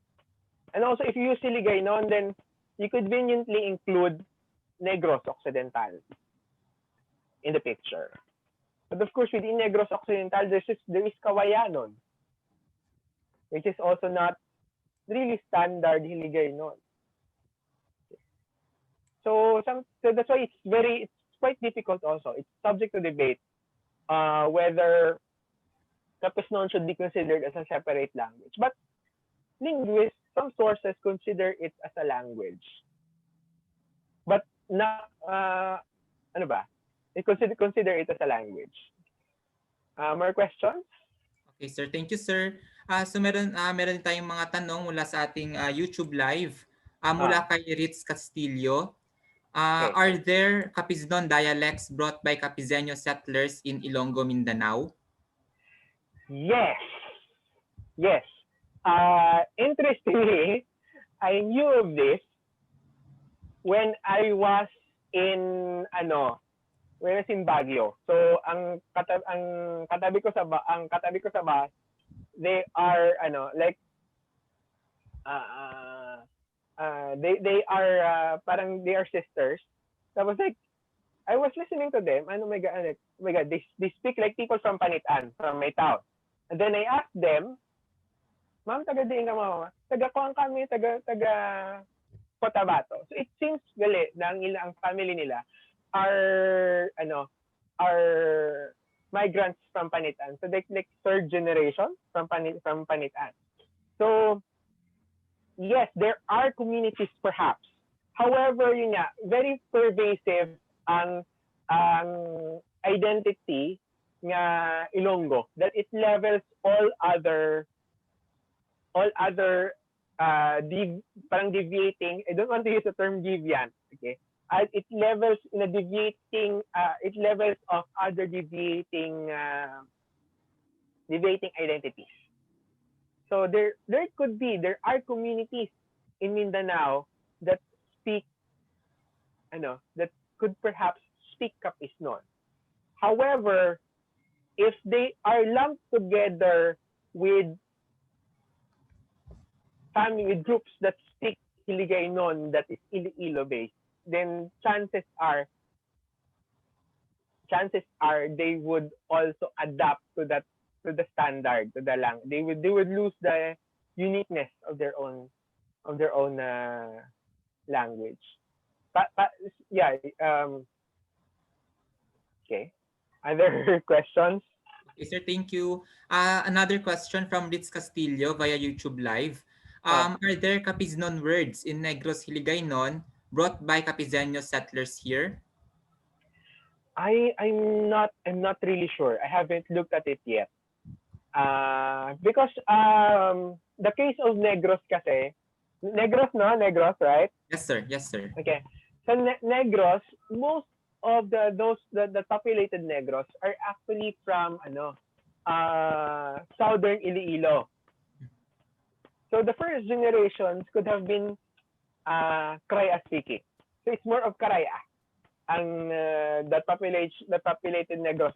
And also, if you use hiligaynon, then you could conveniently include Negros Occidental in the picture. But of course, within Negros Occidental, there is Kawayanon, which is also not really standard hiligaynon. So that's why it's quite difficult also. It's subject to debate whether Capiznon should be considered as a separate language. But linguists, some sources consider it as a language. But not, They consider it as a language. More questions? Okay, sir. Thank you, sir. So meron tayong mga tanong mula sa ating YouTube live. Mula kay Ritz Castillo. Okay. Are there Capiznon dialects brought by Capizeño settlers in Ilonggo, Mindanao? Yes. Interestingly, I knew of this when I was in Baguio. So ang katabi ko sa bus, they are they are parang they are sisters. Tapos like I was listening to them, oh my god, they speak like people from Panitan, from my town. And then I asked them, ma'am, taga diin ka mama? Taga Kuang kami, taga Cotabato. So it seems gali na ang family nila are migrants from Panitan. So they like third generation from Panitan. So yes, there are communities perhaps. However, yun nga, very pervasive ang identity nga Ilonggo, that it levels all other parang deviating, I don't want to use the term deviant, okay? it levels in a deviating it levels of other deviating identities. So there are communities in Mindanao that speak that could perhaps speak Capiznon. However, if they are lumped together with with groups that speak Hiligaynon that is Iloilo based, then chances are they would also adapt to the standard, to the language. They would lose the uniqueness of their own language. But yeah, okay. Other questions? Okay, sir, thank you. Another question from Ritz Castillo via YouTube Live. Are there Capiznon words in Negros Hiligaynon brought by Capizeno settlers here? I'm not really sure. I haven't looked at it yet. Because the case of Negros kasi, Negros, no? Negros, right? Yes, sir. Yes, sir. Okay. So Negros, most of the populated Negros are actually from southern Iloilo. So the first generations could have been Karaya speaking. So it's more of Karaya ang the populated Negros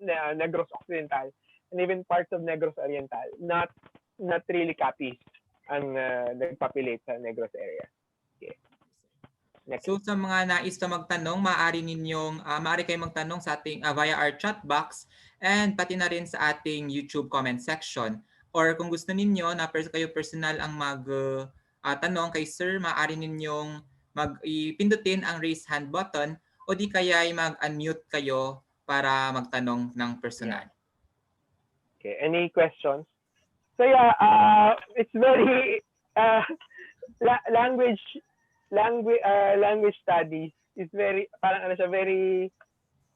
Negros Occidental and even parts of Negros Oriental, not really Capiz ang nagpopulate sa Negros area. Okay. Next. So sa mga nais na magtanong, maaari kayong magtanong sa ating via our chat box and pati na rin sa ating YouTube comment section. Or kung gusto ninyo na kayo personal ang tanong kay sir, maaari ninyong ipindutin ang raise hand button o di kaya ay mag-unmute kayo para magtanong ng personal. Okay, any questions? So yeah, it's very language studies is very very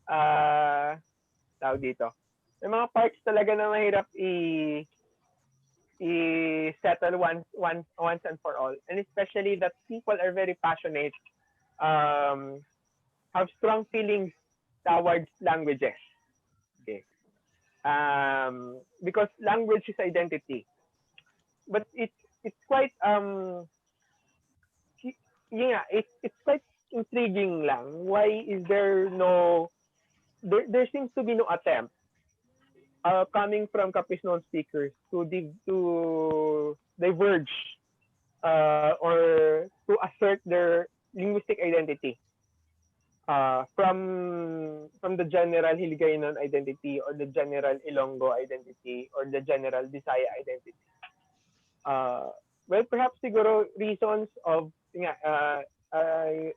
tawag dito. May mga parts talaga na mahirap i-settle once and for all, and especially that people are very passionate, have strong feelings towards languages. Okay. Because language is identity, but it's quite it's quite intriguing lang. Why is there there seems to be no attempt coming from Capiznon speakers to diverge or to assert their linguistic identity from the general Hiligaynon identity or the general Ilonggo identity or the general Bisaya identity. Well, perhaps siguro reasons of yung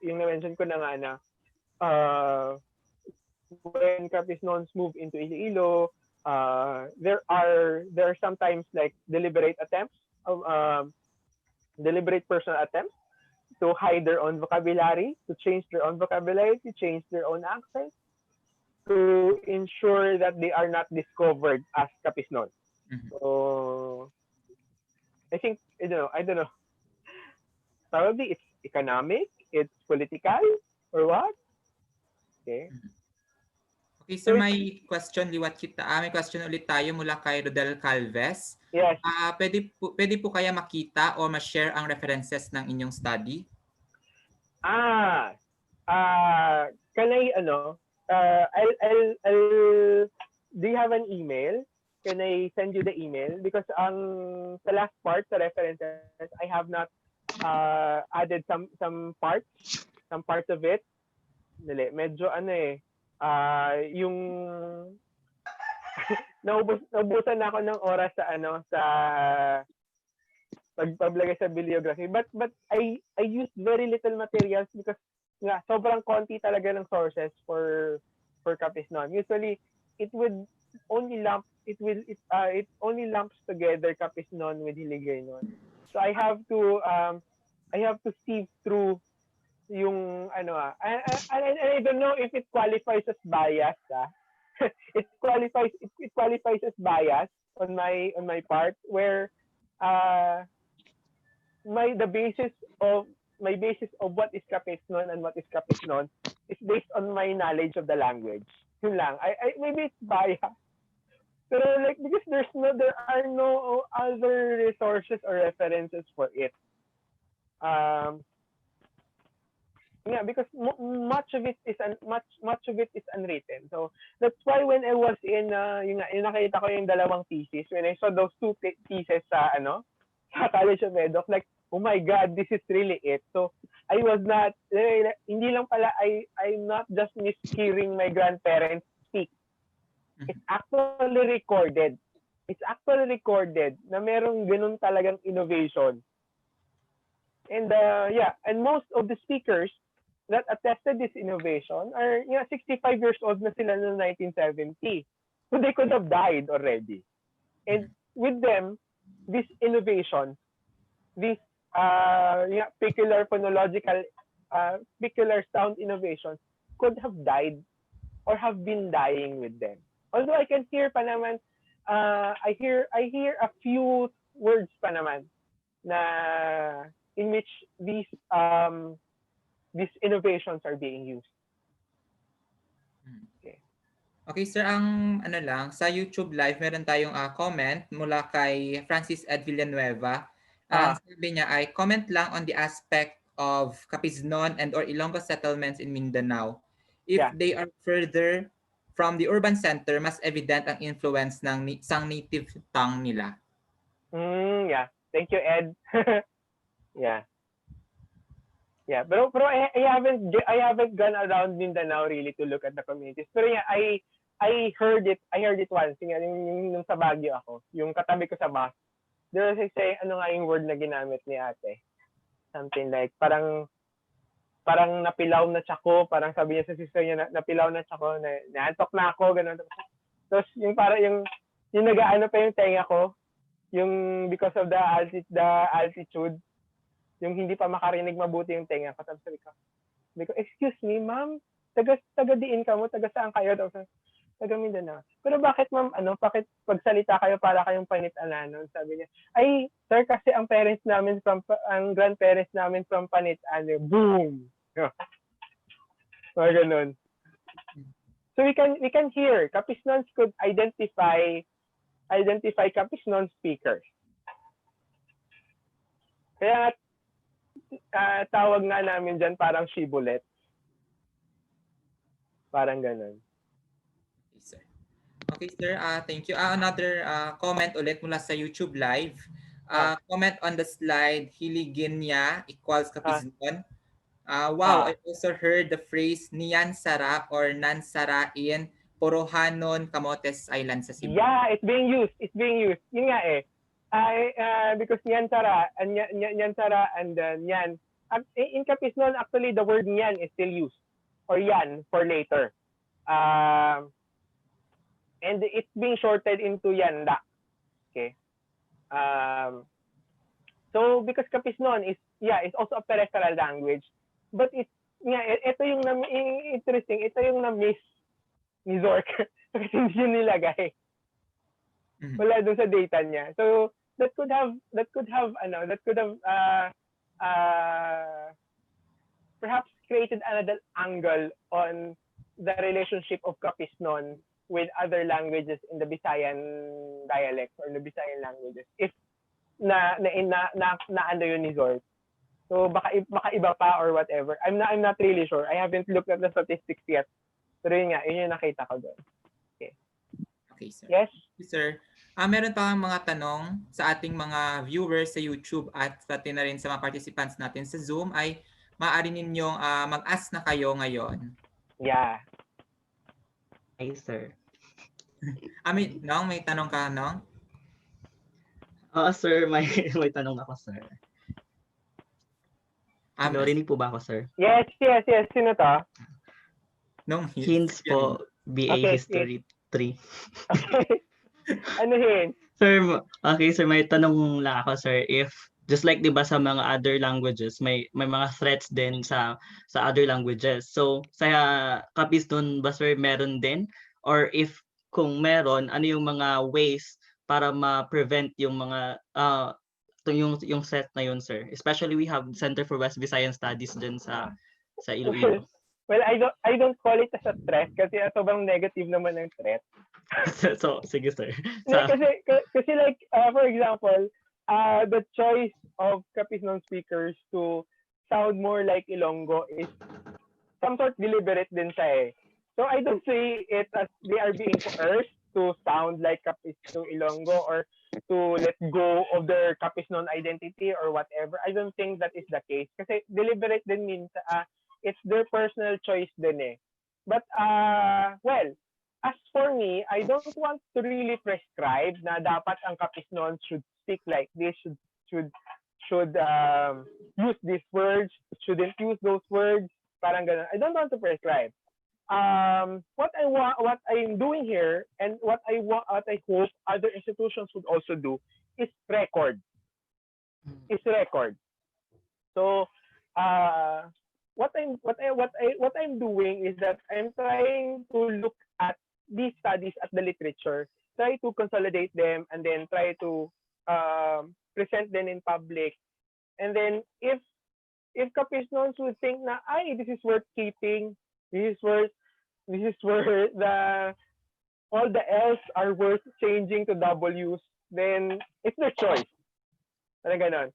na-mention ko na nga na when Capiznons move into Iloilo, there are sometimes like deliberate personal attempts to hide their own vocabulary, to change their own vocabulary, to change their own accent, to ensure that they are not discovered as Capiznon. Mhm. So I think I don't know. Probably it's economic, it's political, or what? Okay. Okay, sir, So may question may question ulit tayo mula kay Rodel Calves. yes. Pwede po kaya makita o ma-share ang references ng inyong study? Can I do you have an email? Can I send you the email? Because sa last part, sa references, I have not added some parts of it. Medyo yung naubusan na ako ng oras sa pagpablagay sa bibliography, but I used very little materials because nga sobrang konti talaga ng sources for Capiznon. Usually it only lumps together Capiznon with Hiligaynon. So I have to sieve through yung and I don't know if it qualifies as bias. It qualifies as bias on my part, where the basis of my basis of what is Capiznon and what is Capiznon is based on my knowledge of the language. Yun lang. Maybe it's biased. Pero like, because there are no other resources or references for it. Yeah, because much of it is unwritten. So that's why when I was in yung nakita ko yung dalawang thesis, when I saw those two theses sa sa College of Edoc, like, oh my God, this is really it. So I was not hindi lang pala I'm not just mishearing my grandparents speak. It's actually recorded. It's actually recorded na merong ganun talagang innovation. And and most of the speakers that attested this innovation are 65 years old na sila noong 1970. So they could have died already. And with them, this innovation, this peculiar phonological, peculiar sound innovation could have died or have been dying with them. Although I can hear pa naman, I hear a few words pa naman na in which these innovations are being used. Okay, sir, ang sa YouTube live meron tayong comment mula kay Francis Ed Villanueva. Ang sabi niya ay comment lang on the aspect of Capiznon and or Ilonggo settlements in Mindanao. If they are further from the urban center, mas evident ang influence ng isang native tongue nila. Yeah. Thank you, Ed. Yeah. Yeah, pero I haven't gone around Mindanao really to look at the communities. Pero yeah, I heard it once. Yung sa Baguio ako, yung katabi ko sa bus. There was say ano nga yung word na ginamit ni ate. Something like parang napilaw na tsako, parang sabi niya sa sister niya napilaw na tsako, naantok na ako, ganun. Tapos yung para yung nagaano pa yung tenga ko, yung because of the altitude, yung hindi pa makarinig mabuti yung tenga ko. Tapos sabi ko, excuse me, ma'am, taga diin ka mo, taga saan kayo? Tapos, taga Mindanao. Pero bakit ma'am, bakit pagsalita kayo para kayong Panit-Alanon? Sabi niya, ay, sir, kasi ang grandparents namin from Panit-Ano. Boom! Mga ganun. So we can hear, Capiznons could identify Capiznon speakers. Kaya tawag nga namin dyan parang shibboleth. Parang ganun. Okay, sir. Thank you. Another comment ulit mula sa YouTube live. Comment on the slide, hiligin niya equals Capiznon. Wow, I also heard the phrase Niyan Sara or Nansara in Porohanon, Camotes Island sa Cebu. Yeah, it's being used. Yun nga eh. Because Niyan Sara and Niyan. In Capiznon, actually, the word Niyan is still used. Or Yan for later. And it's being shorted into Yanda. Okay. So because Capiznon is also a peripheral language, but ito yung interesting, ito yung na-miss ni Zork kasi hindi yun nilagay. Wala doon sa data niya. So that could have perhaps created another angle on the relationship of Capiznon with other languages in the Visayan dialects or the Visayan languages. If na yun ni Zork. So baka iba pa or whatever. I'm not really sure. I haven't looked at the statistics yet. Pero yun yung nakita ko doon. Okay. Okay, sir. Yes? Yes, sir. Meron pa mga tanong sa ating mga viewers sa YouTube at pati na rin sa mga participants natin sa Zoom ay maaari ninyong mag-ask na kayo ngayon. Yeah. Hi, sir. May tanong ka, Nong? Sir, may tanong ako, sir. Narinig po ba ako, sir? Yes. Sino to? Nong Hints po, BA Okay, History 3. Okay. Ano hint? Sir, okay, sir, may tanong lang ako, sir. If, just like, di ba, sa mga other languages, may mga threats din sa other languages. So, sa Capiznon ba, sir, meron din? Or if, kung meron, ano yung mga ways para ma-prevent yung mga yung set na yun, sir. Especially we have Center for West Visayan Studies dyan sa Iloilo. Well, I don't call it as a threat kasi sobrang negative naman ng threat. So, sige, sir. Kasi like, for example, the choice of Capiznon speakers to sound more like Ilonggo is some sort deliberate din siya eh. So I don't see it as they are being coerced to sound like Capiznon Ilonggo or to let go of their Capiznon identity or whatever. I don't think that is the case. Kasi deliberate din means it's their personal choice din eh. But, well, as for me, I don't want to really prescribe na dapat ang Capiznon should speak like this, should use these words, shouldn't use those words, parang ganun. I don't want to prescribe. What I'm doing here, and what I hope other institutions would also do, is record. So, what I'm doing is that I'm trying to look at these studies at the literature, try to consolidate them, and then try to present them in public. And then if Capiznons would think na this is worth keeping, this is where all the L's are worth changing to W's, then it's their choice. Parang ganon.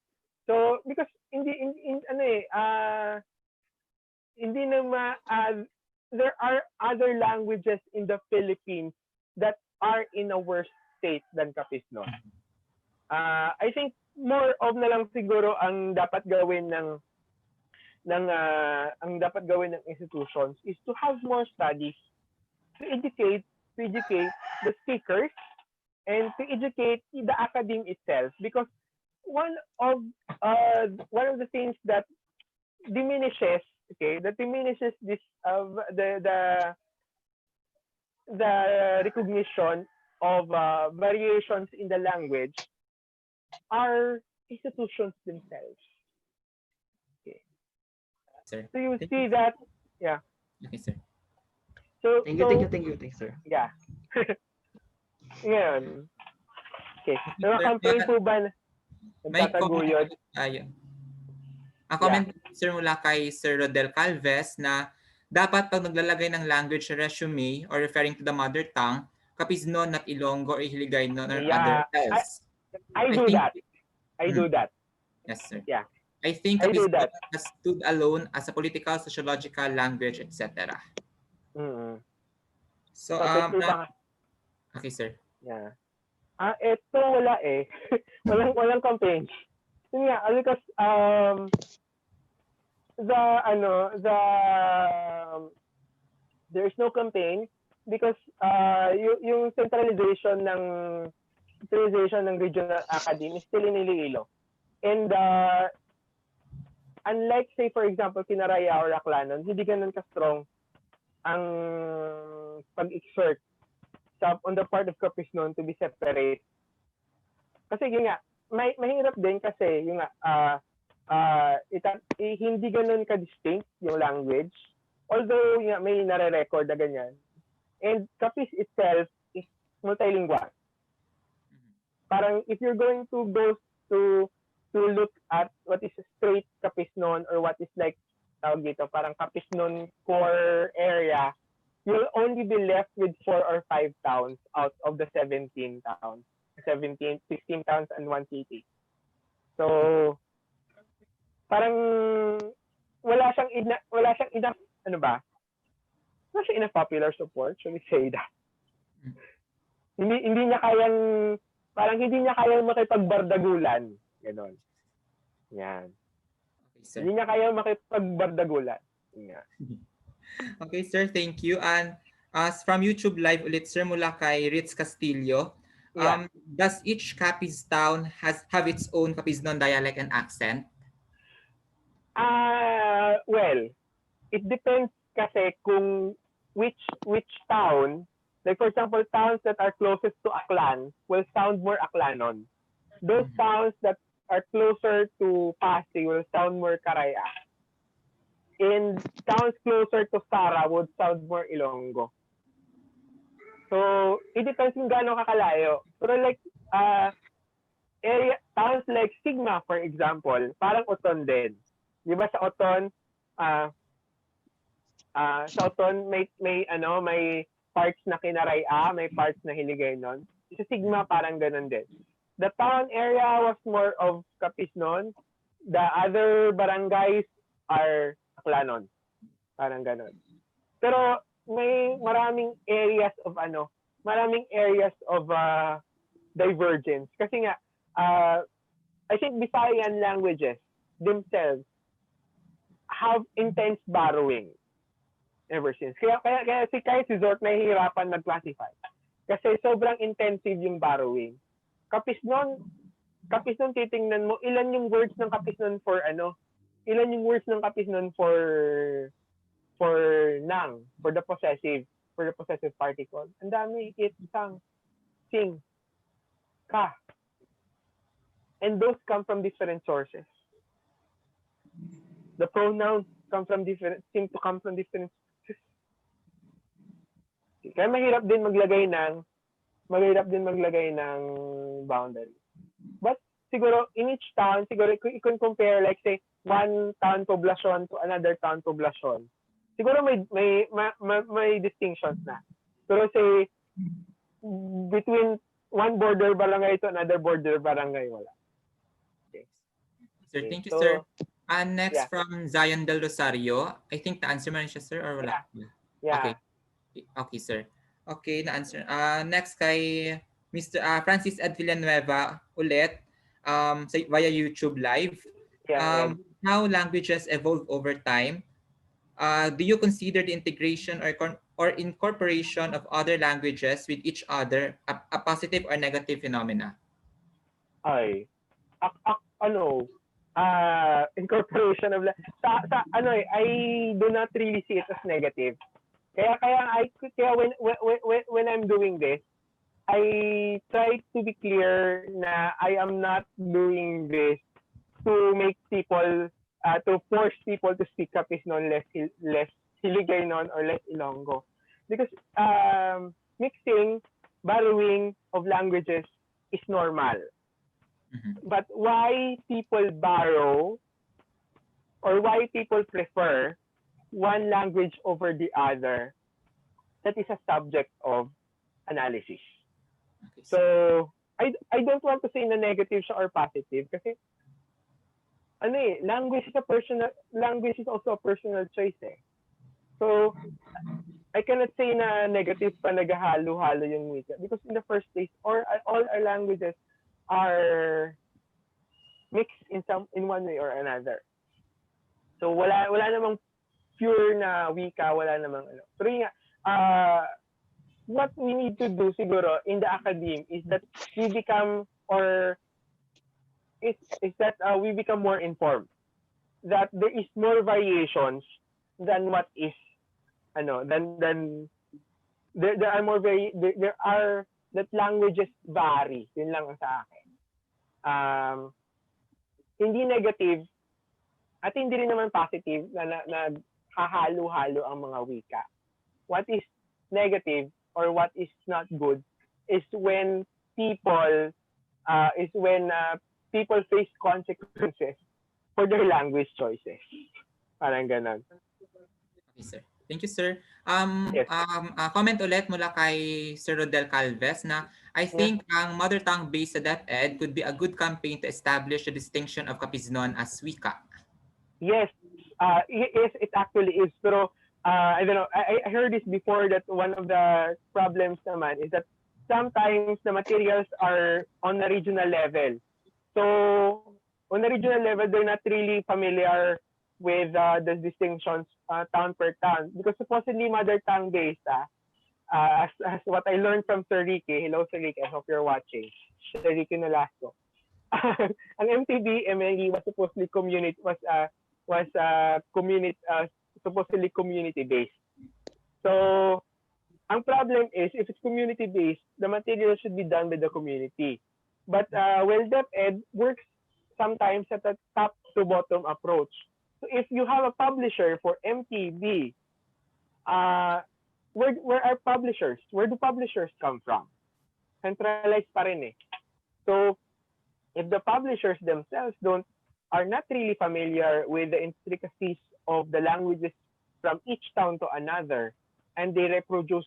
So because there are other languages in the Philippines that are in a worse state than Capiznon. I think more of na lang siguro ang dapat gawin ng institutions is to have more studies to educate the speakers and to educate the academe itself, because one of the things that diminishes this the recognition of variations in the language are institutions themselves. Okay. Sir. So you see that, yeah. Okay, sir. Thank you, sir. Yeah. Ngayon. Okay. Mga campaign po ba May nagtataguyod? Ang comment, sir, mula kay Sir Rodel Calves na dapat pag naglalagay ng language sa resume or referring to the mother tongue, Capiznon, not Ilonggo or Hiligaynon or other else. I do that. Yes, sir. Yeah. I think I do Capiznon that. has stood alone as a political, sociological language, etc. Mm-hmm. So, okay, sir. Yeah. Ito wala eh. walang campaign. Yun nga, because there is no campaign because yung centralization ng regional academy is still in Iloilo. And unlike say for example Kinaraya or Aklanon, hindi ganun ka-strong ang pag-exert on the part of Capiznon to be separate. Kasi yun nga, mahirap din kasi yung hindi ganun ka-distinct yung language, although yung may nare-record na ganyan. And Capiz itself is multilingual. Parang if you're going to go to look at what is a straight Capiznon or what is like tawag dito, parang Capiznon core area, you'll only be left with 4 or 5 towns out of the 16 towns and 1 city. So parang wala siyang enough popular support, should we say that. Hindi niya kayang makipagbardagulan, ganon. Yan. Okay, sir. Hindi niya kayang makipagbardagulan. Yeah. Okay, sir, thank you. And from YouTube Live ulit, sir, mula kay Ritz Castillo. Does each Capiz town have its own Capiznon dialect and accent? Well, it depends kasi kung which town, like for example, towns that are closest to Aklan will sound more Aklanon. Those towns that are closer to Pasig will sound more Karaya. And towns closer to Sara would sound more Ilonggo. So, it depends kung gaano kakalayo. Pero like, towns like Sigma, for example, parang Oton din. Di ba sa Oton, may parts na Kinaraya, may parts na Hiligaynon. Sa Sigma parang ganun din. The town area was more of Capiznon. The other barangays are Aklanon. Parang ganun. Pero may maraming areas of divergence. Kasi nga, I think Visayan languages themselves have intense borrowing ever since. Kaya si Zort nahihirapan mag-classify. Kasi sobrang intensive yung borrowing. Capiznon, titingnan mo, ilan yung words ng Capiznon for ilan yung words ng Capiznon for nang, for the possessive particle. Ang dami, it, sang, sing, ka. And those come from different sources. The pronouns seem to come from different sources. Kaya mahirap din maglagay ng boundary. But siguro in each town, siguro you can compare like say one town poblacion to another town poblacion. Siguro may distinctions na. Pero say between one border barangay to another border barangay, wala. Okay. Sir, thank you, So, sir. Next yeah. from Zion Del Rosario. I think na-answer mo na siya, sir, or wala? Yeah. Okay, sir. Okay, na-answer. Next kay Mr. Francis Ed Villanueva ulit via YouTube Live. Yeah. How languages evolve over time? Do you consider the integration or incorporation of other languages with each other a positive or negative phenomena? Incorporation of I do not really see it as negative. Kaya when I'm doing this, I try to be clear na I am not doing this to make people to force people to speak Capiznon less Hiligaynon or less Ilonggo. Because mixing, borrowing of languages is normal. But why people borrow or why people prefer one language over the other, that is a subject of analysis. Okay, So, I don't want to say na negative siya or positive kasi language is also a personal choice eh. So, I cannot say na negative pa naghahalo-halo yung wika because in the first place all our languages are mixed in one way or another. So wala namang pure na wika, wala namang ano. Pero nga what we need to do siguro in the academe is that we become we become more informed that there is more variations than what is than there are more there are that languages vary. Yun lang ang sa akin. Hindi negative at hindi rin naman positive na hahalo-halo ang mga wika. What is negative or what is not good is when people face consequences for their language choices. Parang ganon. Okay, sir. Thank you, sir. Yes. Comment ulit mula kay Sir Rodel Calves na I think ang mother tongue based sa DepEd could be a good campaign to establish the distinction of Capiznon as wika. Yes, it actually is. Pero I don't know. I heard this before that one of the problems naman is that sometimes the materials are on a regional level. So on a regional level, they're not really familiar with the distinctions town per town because supposedly mother tongue based as what I learned from Sir Ricky. Hello Sir Ricky, I hope you're watching. Sir Ricky Nolasco. Ang MTB MLE was supposedly supposedly community based. So ang problem is if it's community based, the material should be done by the community. But DepEd works sometimes at a top to bottom approach. So if you have a publisher for MTB, where are publishers? Where do publishers come from? Centralized pa rin eh. So if the publishers themselves are not really familiar with the intricacies of the languages from each town to another, and they reproduce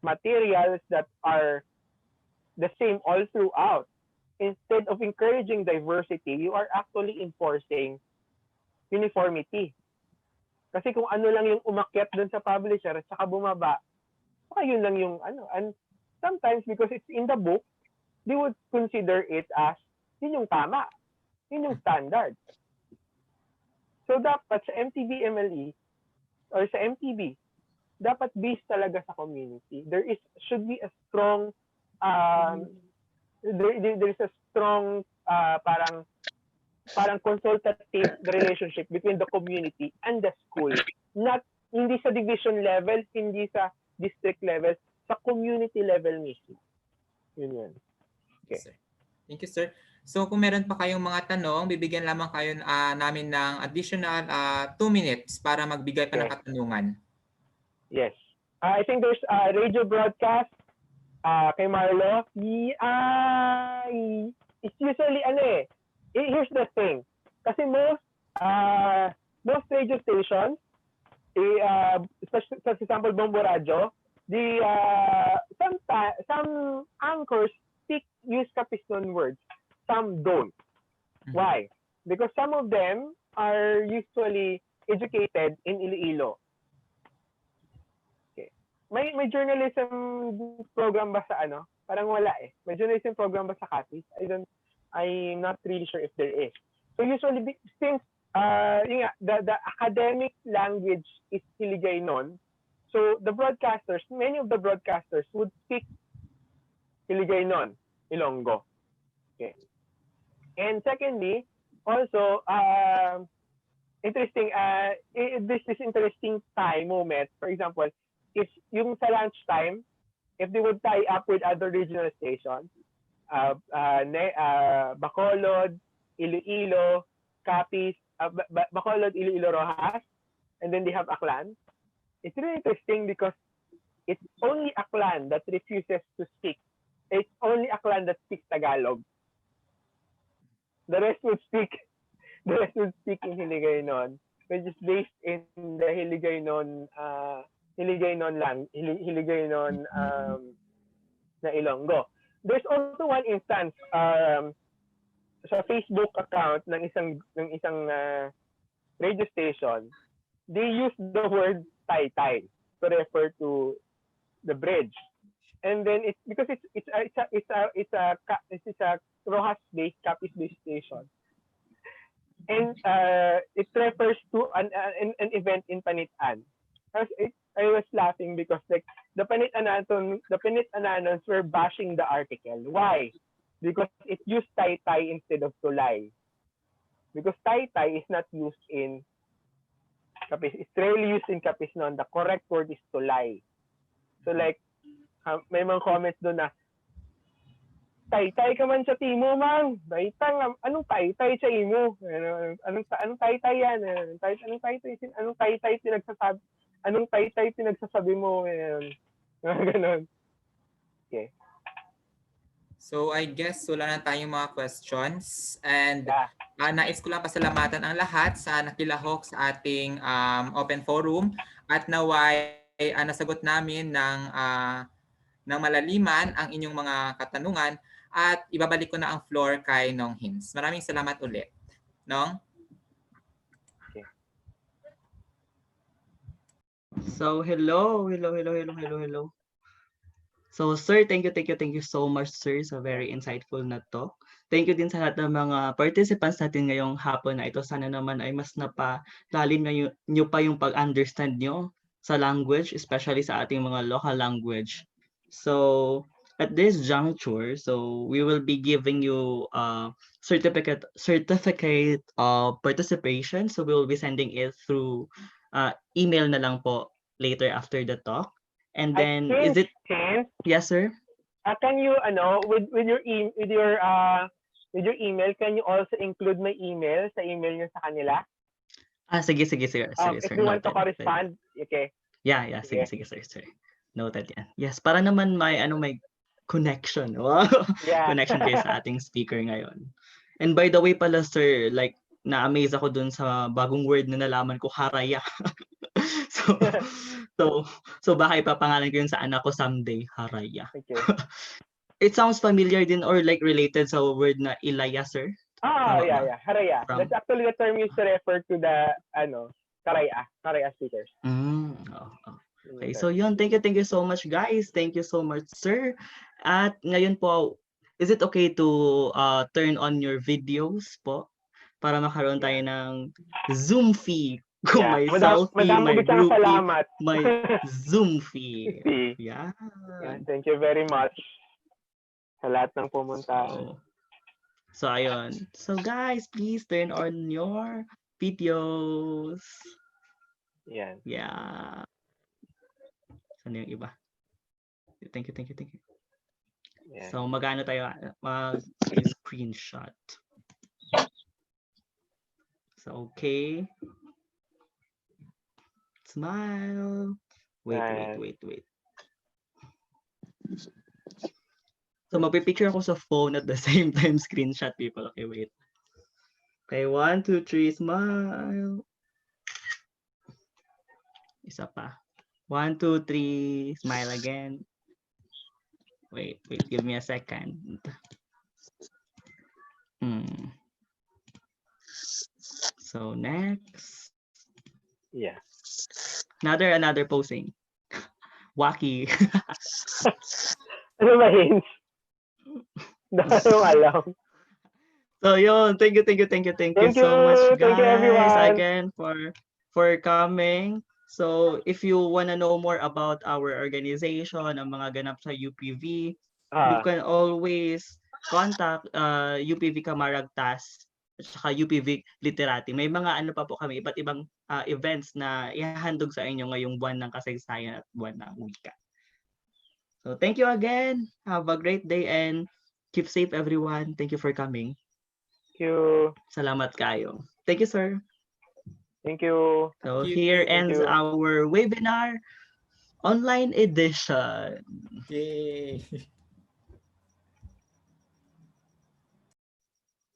materials that are the same all throughout, instead of encouraging diversity, you are actually enforcing uniformity. Kasi kung ano lang yung umakyat dun sa publisher at saka bumaba, saka yun lang yung ano. And sometimes, because it's in the book, they would consider it as yun yung tama. Yun yung standard. So dapat sa MTV MLE or sa MTV, dapat based talaga sa community. Should be a strong there is a strong parang consultative relationship between the community and the school. Hindi sa division level, hindi sa district level, sa community level mismo. Yun. Okay. Thank you, sir. So kung meron pa kayong mga tanong, bibigyan lamang kayo namin ng additional 2 minutes para magbigay pa ng katanungan. Yes. I think there's a radio broadcast kay Marlo. It's usually here's the thing. Kasi most radio stations, especially for example Bombo Radio, some anchors use Capiznon words. Some don't. Why? Because some of them are usually educated in Iloilo. Okay. May journalism program ba sa ano? Parang wala eh. May journalism program ba sa Capiz? I'm not really sure if there is. So usually since the academic language is Hiligaynon, so many of the broadcasters would speak Hiligaynon, Ilonggo. Okay. And secondly, also interesting this interesting moment, for example, if yung sa lunch time, if they would tie up with other regional stations, Bacolod, Iloilo, Capiz, Bacolod, Iloilo, Rojas, and then they have Aklan. It's really interesting because it's only Aklan that refuses to speak. It's only Aklan that speaks Tagalog. The rest would speak in Hiligaynon, which is based in the Hiligaynon na Ilonggo. There's also one instance sa Facebook account ng isang radio station. They use the word tay-tay to refer to the bridge. And then it's because it's a Rojas-based, Capiz-based station, and it refers to an event in Panitan. I was laughing because like the Panit-Ananons were bashing the article. Why? Because it used tay-tay instead of tulay. Because tay-tay is not used in Capiz. It's rarely used in Capiznon. The correct word is tulay. So like may mga comments doon na tay-tay ka man sa timo, mang. Anong tay-tay sa imo? Anong tay-tay yan? Anong tay-tay pinagsasabi? Anong tay-tay pinagsasabi mo? Ganon. Okay. So I guess wala na tayong mga questions, and nais ko lang pasalamatan ang lahat sa nakilahok sa ating open forum at naway nasagot namin ng malaliman ang inyong mga katanungan, at ibabalik ko na ang floor kay Nong Hins. Maraming salamat ulit. Nong? So hello. So sir, thank you so much sir sa very insightful na talk. Thank you din sa lahat ng mga participants natin ngayong hapon na ito. Sana naman ay mas napalalim nyo pa yung pag-understand nyo sa language, especially sa ating mga local language. So at this juncture, so we will be giving you a certificate of participation. So we will be sending it through email na lang po later after the talk. And then is it? Yes, sir. Can you with your email, can you also include my email sa email nyo sa kanila? Sige, sir. If you want to correspond, okay. Yeah, sige, sir. Noted yan. Yes, para naman may connection. Wow. Yeah. Connection kayo sa ating speaker ngayon. And by the way pala, sir, like, na-amaze ako dun sa bagong word na nalaman ko, haraya. so, so, so baka ipapangalan ko yun sa anak ko someday, haraya. Okay. It sounds familiar din or like related sa word na ilaya, sir? Tama ba? Yeah. Haraya. From- That's actually the term used to refer to the, karaya speakers. Okay, so yun, thank you so much, guys. Thank you so much, sir. At ngayon po, is it okay to turn on your videos po? Para makaroon tayo ng Zoom fee. Kung may selfie, may bigyan groupie, salamat. may Zoom fee. Yeah. Thank you very much sa lahat ng pumunta. So ayun. So guys, please turn on your videos. Yan. Yeah. Saan yung iba? Thank you. Yan. So magano tayo mag-screenshot. So okay. Smile. Wait. So magpipicture ako sa phone at the same time screenshot, people. Okay, wait. Okay, 1, 2, 3, smile. Isa pa. 1, 2, 3, smile again. Wait, give me a second. So next. Yeah. Another posing. Wacky. Ano ba yun? Anong alam? So yun, thank you so much, guys. Thank you, everyone. Again for coming. So if you wanna know more about our organization, ang mga ganap sa UPV, you can always contact UPV Camaragtas at saka UPV Literati. May mga ano pa po kami, iba't ibang events na ihahandog sa inyo ngayong buwan ng kasaysayan at buwan ng wika. So thank you again. Have a great day and keep safe, everyone. Thank you for coming. Thank you. Salamat kayo. Thank you, sir. Thank you. So Thank you. here Thank ends you. our webinar online edition. Yay!